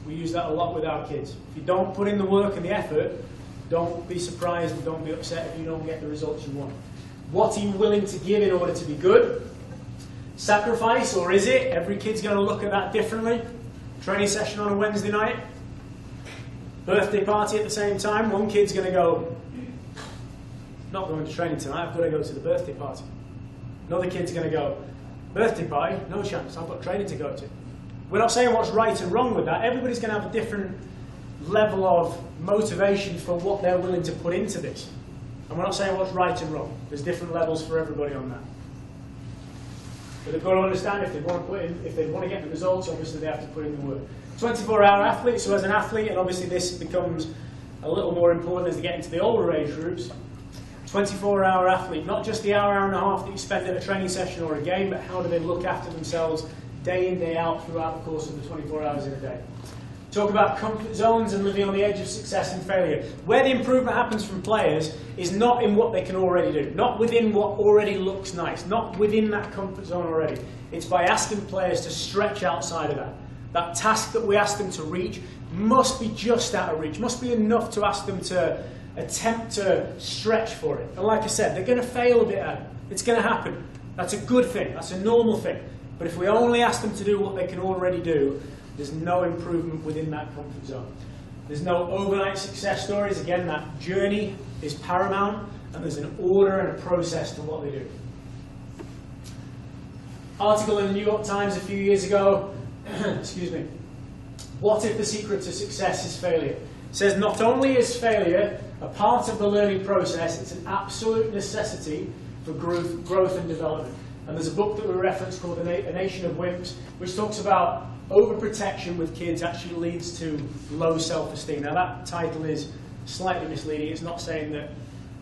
We use that a lot with our kids. If you don't put in the work and the effort, don't be surprised and don't be upset if you don't get the results you want. What are you willing to give in order to be good? Sacrifice, or is it? Every kid's going to look at that differently. Training session on a Wednesday night. Birthday party at the same time. One kid's going to go, not going to training tonight, I've got to go to the birthday party. Another kid's going to go, birthday party? No chance, I've got training to go to. We're not saying what's right and wrong with that. Everybody's going to have a different level of motivation for what they're willing to put into this. And we're not saying what's right and wrong. There's different levels for everybody on that. But they've got to understand if they want to get the results, obviously they have to put in the work. 24-hour athlete, so as an athlete, and obviously this becomes a little more important as they get into the older age groups, 24-hour athlete, not just the hour and a half that you spend at a training session or a game, but how do they look after themselves day in, day out throughout the course of the 24 hours in a day. Talk about comfort zones and living on the edge of success and failure. Where the improvement happens from players is not in what they can already do, not within what already looks nice, not within that comfort zone already. It's by asking players to stretch outside of that. That task that we ask them to reach must be just out of reach, must be enough to ask them to attempt to stretch for it. And like I said, they're going to fail a bit at it. It's going to happen. That's a good thing. That's a normal thing. But if we only ask them to do what they can already do, there's no improvement within that comfort zone. There's no overnight success stories. Again, that journey is paramount, and there's an order and a process to what they do. Article in the New York Times a few years ago, excuse me, what if the secret to success is failure? It says not only is failure a part of the learning process, it's an absolute necessity for growth and development. And there's a book that we referenced called A Nation of Wimps, which talks about overprotection with kids actually leads to low self-esteem. Now that title is slightly misleading. It's not saying that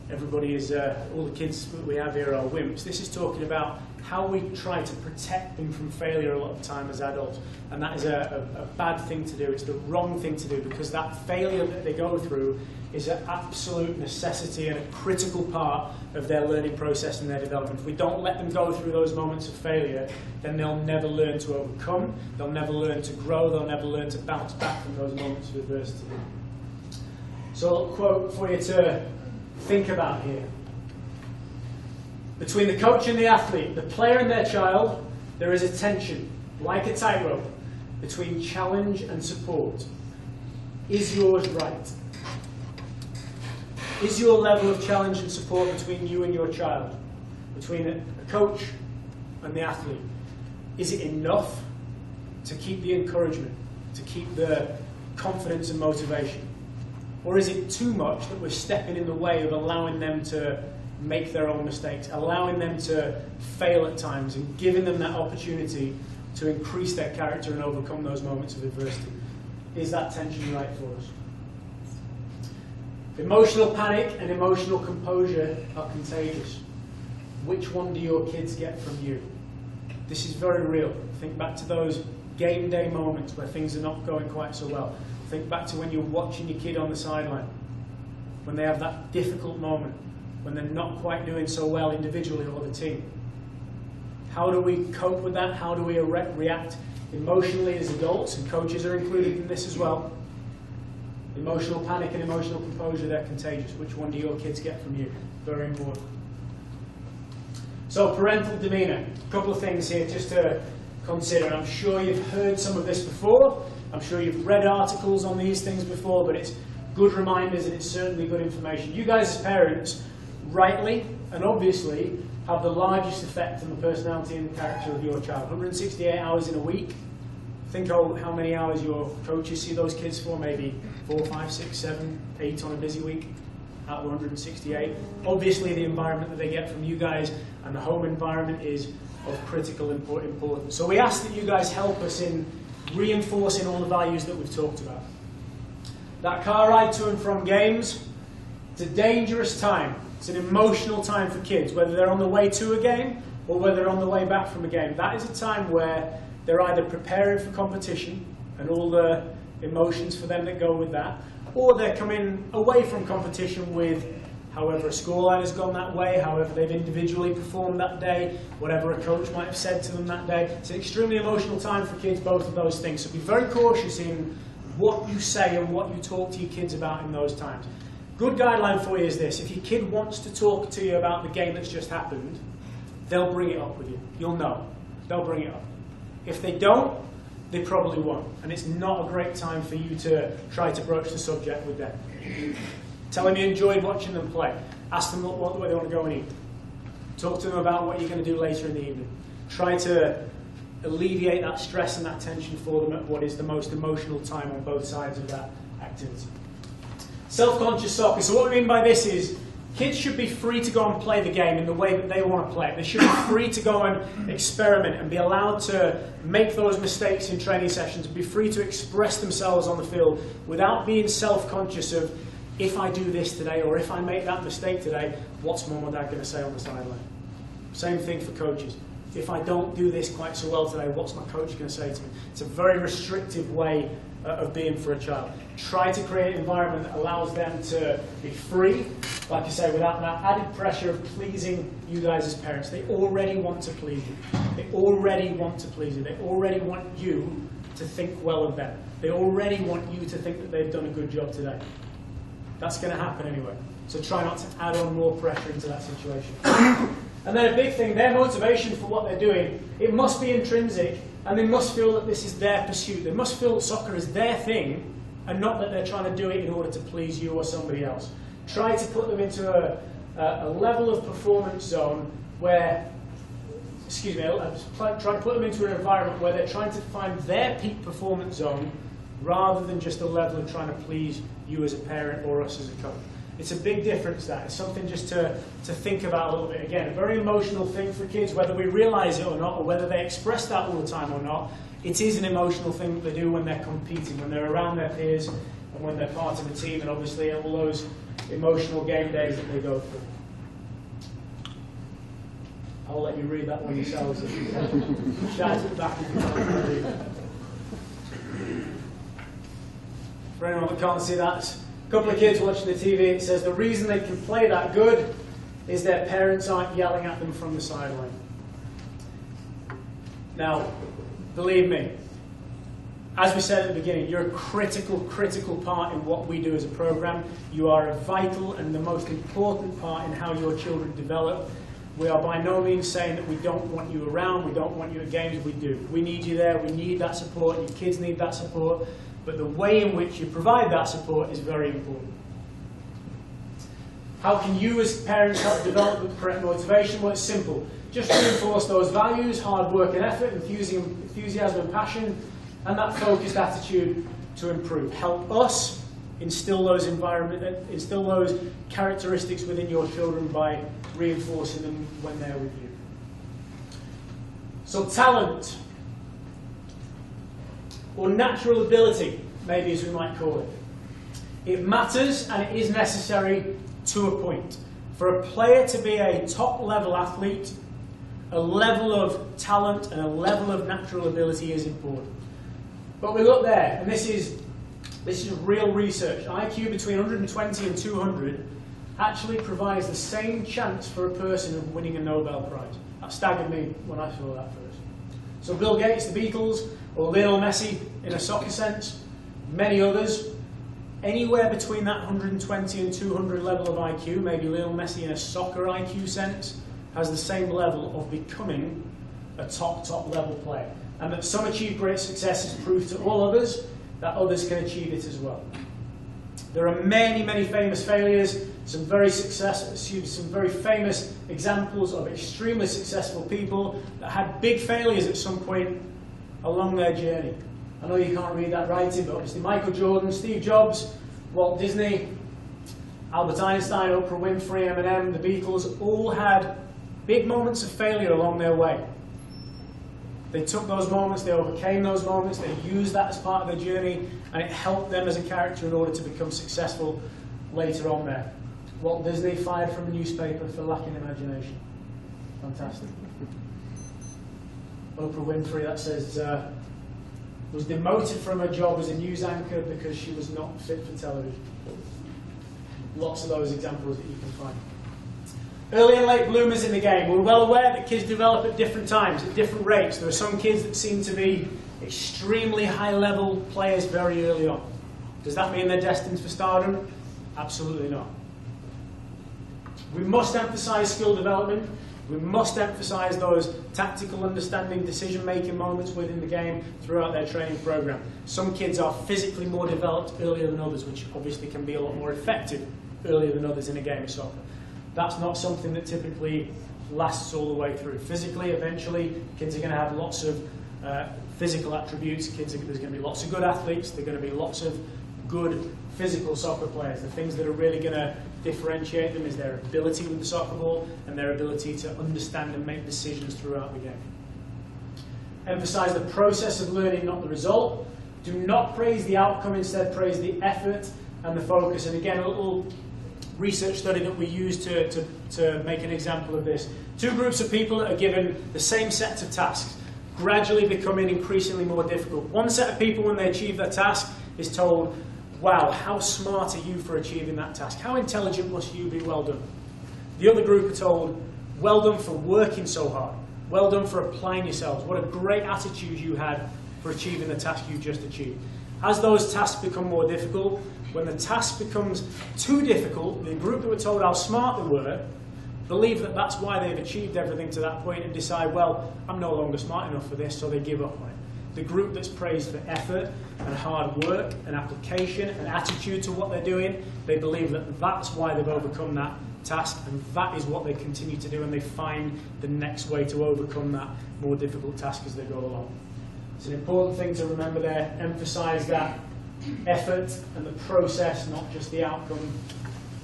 everybody is, all the kids that we have here are wimps. This is talking about how we try to protect them from failure a lot of the time as adults. And that is a bad thing to do. It's the wrong thing to do, because that failure that they go through is an absolute necessity and a critical part of their learning process and their development. If we don't let them go through those moments of failure, then they'll never learn to overcome, they'll never learn to grow, they'll never learn to bounce back from those moments of adversity. So a quote for you to think about here. Between the coach and the athlete, the player and their child, there is a tension, like a tightrope, between challenge and support. Is yours right? Is your level of challenge and support between you and your child, between a coach and the athlete, is it enough to keep the encouragement, to keep the confidence and motivation? Or is it too much that we're stepping in the way of allowing them to make their own mistakes, allowing them to fail at times and giving them that opportunity to increase their character and overcome those moments of adversity? Is that tension right for us? Emotional panic and emotional composure are contagious. Which one do your kids get from you? This is very real. Think back to those game day moments where things are not going quite so well. Think back to when you're watching your kid on the sideline, when they have that difficult moment, when they're not quite doing so well individually or the team. How do we cope with that? How do we react emotionally as adults? And coaches are included in this as well. Emotional panic and emotional composure, they're contagious. Which one do your kids get from you? Very important. So parental demeanour. A couple of things here just to consider. I'm sure you've heard some of this before. I'm sure you've read articles on these things before, but it's good reminders and it's certainly good information. You guys as parents, rightly and obviously, have the largest effect on the personality and character of your child. 168 hours in a week. Think how many hours your coaches see those kids for, maybe 4, 5, 6, 7, 8 on a busy week out of 168. Obviously the environment that they get from you guys and the home environment is of critical importance. So we ask that you guys help us in reinforcing all the values that we've talked about. That car ride to and from games, it's a dangerous time. It's an emotional time for kids, whether they're on the way to a game or whether they're on the way back from a game. That is a time where they're either preparing for competition and all the emotions for them that go with that, or they're coming away from competition with however a scoreline has gone that way, however they've individually performed that day, whatever a coach might have said to them that day. It's an extremely emotional time for kids, both of those things. So be very cautious in what you say and what you talk to your kids about in those times. Good guideline for you is this: if your kid wants to talk to you about the game that's just happened, they'll bring it up with you. You'll know. They'll bring it up. If they don't, they probably won't. And it's not a great time for you to try to broach the subject with them. Tell them you enjoyed watching them play. Ask them what they want to go and eat. Talk to them about what you're going to do later in the evening. Try to alleviate that stress and that tension for them at what is the most emotional time on both sides of that activity. Self-conscious soccer. So what we mean by this is kids should be free to go and play the game in the way that they want to play it. They should be free to go and experiment and be allowed to make those mistakes in training sessions, be free to express themselves on the field without being self-conscious of, if I do this today or if I make that mistake today, what's mum or dad going to say on the sideline? Same thing for coaches. If I don't do this quite so well today, what's my coach going to say to me? It's a very restrictive way of being for a child. Try to create an environment that allows them to be free, like I say, without that added pressure of pleasing you guys as parents. They already want to please you. They already want to please you. They already want you to think well of them. They already want you to think that they've done a good job today. That's going to happen anyway. So try not to add on more pressure into that situation. And then a big thing, their motivation for what they're doing, it must be intrinsic, and they must feel that this is their pursuit. They must feel that soccer is their thing, and not that they're trying to do it in order to please you or somebody else. Try to put them into a level of performance zone where, try to put them into an environment where they're trying to find their peak performance zone rather than just a level of trying to please you as a parent or us as a coach. It's a big difference, that. It's something just to think about a little bit. Again, a very emotional thing for kids, whether we realise it or not, or whether they express that all the time or not. It is an emotional thing that they do when they're competing, when they're around their peers, and when they're part of a team, and obviously all those emotional game days that they go through. I'll let you read that one yourselves if you can. Shout it back if you can't read it. For anyone that can't see that, a couple of kids watching the TV, it says the reason they can play that good is their parents aren't yelling at them from the sideline. Now, believe me, as we said at the beginning, you're a critical part in what we do as a program. You are a vital and the most important part in how your children develop. We are by no means saying that we don't want you around, we don't want you at games. We do. We need you there, we need that support, your kids need that support. But the way in which you provide that support is very important. How can you as parents help develop the correct motivation? Well, it's simple. Just reinforce those values, hard work and effort, enthusiasm and passion, and that focused attitude to improve. Help us instill those characteristics within your children by reinforcing them when they're with you. So talent, or natural ability, maybe as we might call it. It matters and it is necessary to a point. For a player to be a top-level athlete, a level of talent and a level of natural ability is important. But we look there, and this is real research. IQ between 120 and 200 actually provides the same chance for a person of winning a Nobel Prize. That staggered me when I saw that first. So Bill Gates, the Beatles, or Lionel Messi in a soccer sense, many others, anywhere between that 120 and 200 level of IQ, maybe Lionel Messi in a soccer IQ sense, has the same level of becoming a top level player. And that some achieve great success is proof to all others that others can achieve it as well. There are many famous failures some very famous examples of extremely successful people that had big failures at some point along their journey. I know you can't read that writing, but obviously Michael Jordan, Steve Jobs, Walt Disney, Albert Einstein, Oprah Winfrey, Eminem, the Beatles, all had big moments of failure along their way. They took those moments, they overcame those moments, they used that as part of their journey, and it helped them as a character in order to become successful later on there. Walt Disney fired from a newspaper for lacking imagination. Fantastic. Oprah Winfrey, that says, was demoted from her job as a news anchor because she was not fit for television. Lots of those examples that you can find. Early and late bloomers in the game. We're well aware that kids develop at different times, at different rates. There are some kids that seem to be extremely high-level players very early on. Does that mean they're destined for stardom? Absolutely not. We must emphasize skill development. We must emphasize those tactical understanding, decision-making moments within the game throughout their training program. Some kids are physically more developed earlier than others, which obviously can be a lot more effective earlier than others in a game of soccer. That's not something that typically lasts all the way through. Physically, eventually, kids are going to have lots of physical attributes. There's going to be lots of good athletes. There are going to be lots of good physical soccer players. The things that are really going to differentiate them is their ability with the soccer ball and their ability to understand and make decisions throughout the game. Emphasize the process of learning, not the result. Do not praise the outcome, instead praise the effort and the focus. And again, a little research study that we use to make an example of this. Two groups of people that are given the same sets of tasks, gradually becoming increasingly more difficult. One set of people, when they achieve their task, is told, wow, how smart are you for achieving that task? How intelligent must you be? Well done. The other group are told, well done for working so hard. Well done for applying yourselves. What a great attitude you had for achieving the task you just achieved. As those tasks become more difficult, when the task becomes too difficult, the group that were told how smart they were believe that that's why they've achieved everything to that point and decide, well, I'm no longer smart enough for this, so they give up on it. The group that's praised for effort and hard work and application and attitude to what they're doing, they believe that that's why they've overcome that task, and that is what they continue to do, and they find the next way to overcome that more difficult task as they go along. It's an important thing to remember there. Emphasize that effort and the process, not just the outcome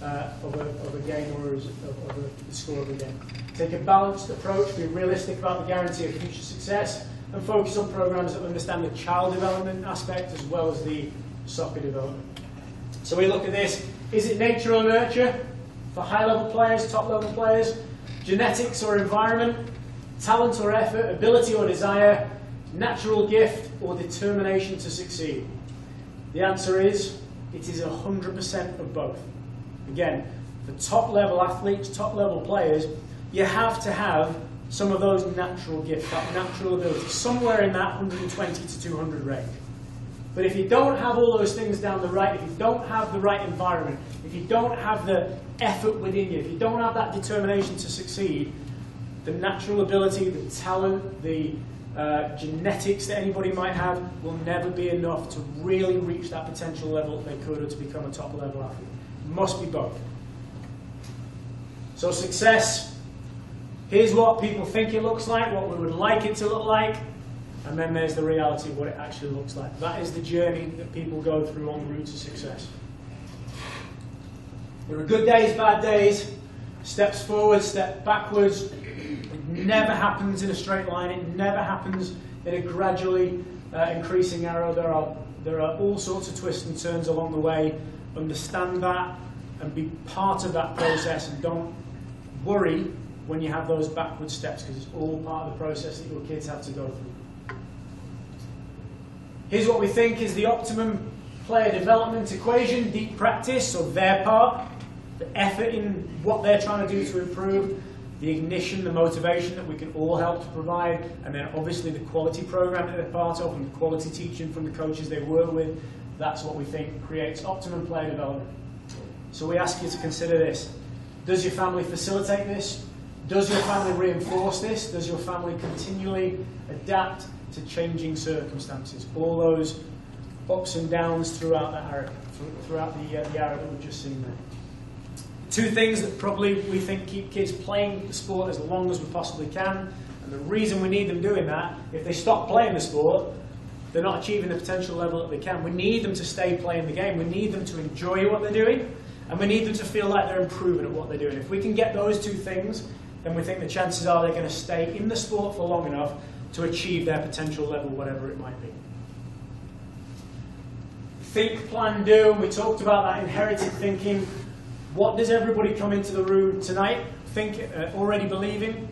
of a game or of the score of a game. Take a balanced approach, be realistic about the guarantee of future success, and focus on programs that understand the child development aspect as well as the soccer development. So we look at this, is it nature or nurture for high-level players, top-level players, genetics or environment, talent or effort, ability or desire, natural gift or determination to succeed? The answer is, it is 100% of both. Again, for top-level athletes, top-level players, you have to have some of those natural gifts, that natural ability, somewhere in that 120 to 200 range. But if you don't have all those things down the right, if you don't have the right environment, if you don't have the effort within you, if you don't have that determination to succeed, the natural ability, the talent, the genetics that anybody might have will never be enough to really reach that potential level that they could or to become a top-level athlete. It must be both. So success, here's what people think it looks like, what we would like it to look like, and then there's the reality of what it actually looks like. That is the journey that people go through on the route to success. There are good days, bad days, steps forward, steps backwards. It never happens in a straight line. It never happens in a gradually increasing arrow. There are all sorts of twists and turns along the way. Understand that and be part of that process, and don't worry when you have those backward steps, because it's all part of the process that your kids have to go through. Here's what we think is the optimum player development equation: deep practice, so their part, the effort in what they're trying to do to improve, the ignition, the motivation that we can all help to provide, and then obviously the quality program that they're part of and the quality teaching from the coaches they work with. That's what we think creates optimum player development. So we ask you to consider this. Does your family facilitate this? Does your family reinforce this? Does your family continually adapt to changing circumstances? All those ups and downs throughout that arrow, throughout the arrow that we've just seen there. Two things that probably we think keep kids playing the sport as long as we possibly can. And the reason we need them doing that, if they stop playing the sport, they're not achieving the potential level that they can. We need them to stay playing the game. We need them to enjoy what they're doing. And we need them to feel like they're improving at what they're doing. If we can get those two things, then we think the chances are they're going to stay in the sport for long enough to achieve their potential level, whatever it might be. Think, plan, do. We talked about that inherited thinking. What does everybody come into the room tonight already believing,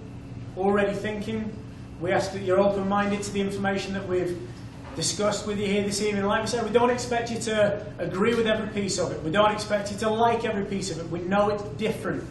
already thinking? We ask that you're open-minded to the information that we've discussed with you here this evening. Like we said, we don't expect you to agree with every piece of it. We don't expect you to like every piece of it. We know it's different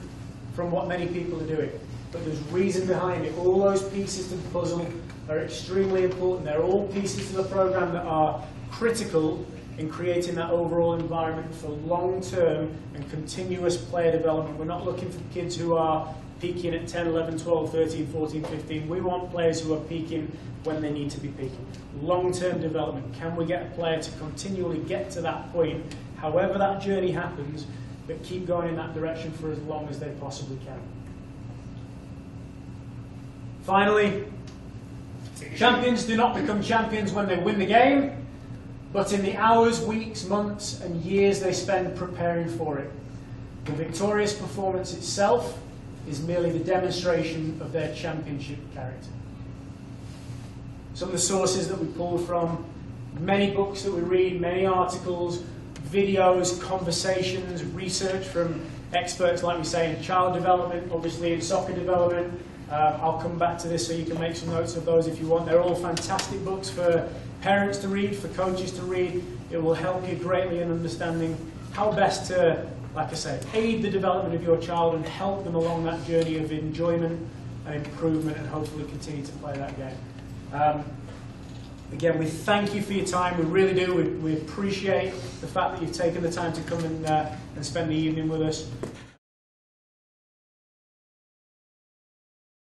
from what many people are doing. But there's reason behind it. All those pieces to the puzzle are extremely important. They're all pieces to the program that are critical in creating that overall environment for long-term and continuous player development. We're not looking for kids who are peaking at 10, 11, 12, 13, 14, 15. We want players who are peaking when they need to be peaking. Long-term development. Can we get a player to continually get to that point, however that journey happens, but keep going in that direction for as long as they possibly can? Finally, champions do not become champions when they win the game, but in the hours, weeks, months, and years they spend preparing for it. The victorious performance itself is merely the demonstration of their championship character. Some of the sources that we pulled from, many books that we read, many articles, videos, conversations, research from experts, like we say, in child development, obviously in soccer development. I'll come back to this so you can make some notes of those if you want. They're all fantastic books for parents to read, for coaches to read. It will help you greatly in understanding how best to, like I say, aid the development of your child and help them along that journey of enjoyment and improvement, and hopefully continue to play that game. Again, we thank you for your time. We really do. We appreciate the fact that you've taken the time to come and spend the evening with us.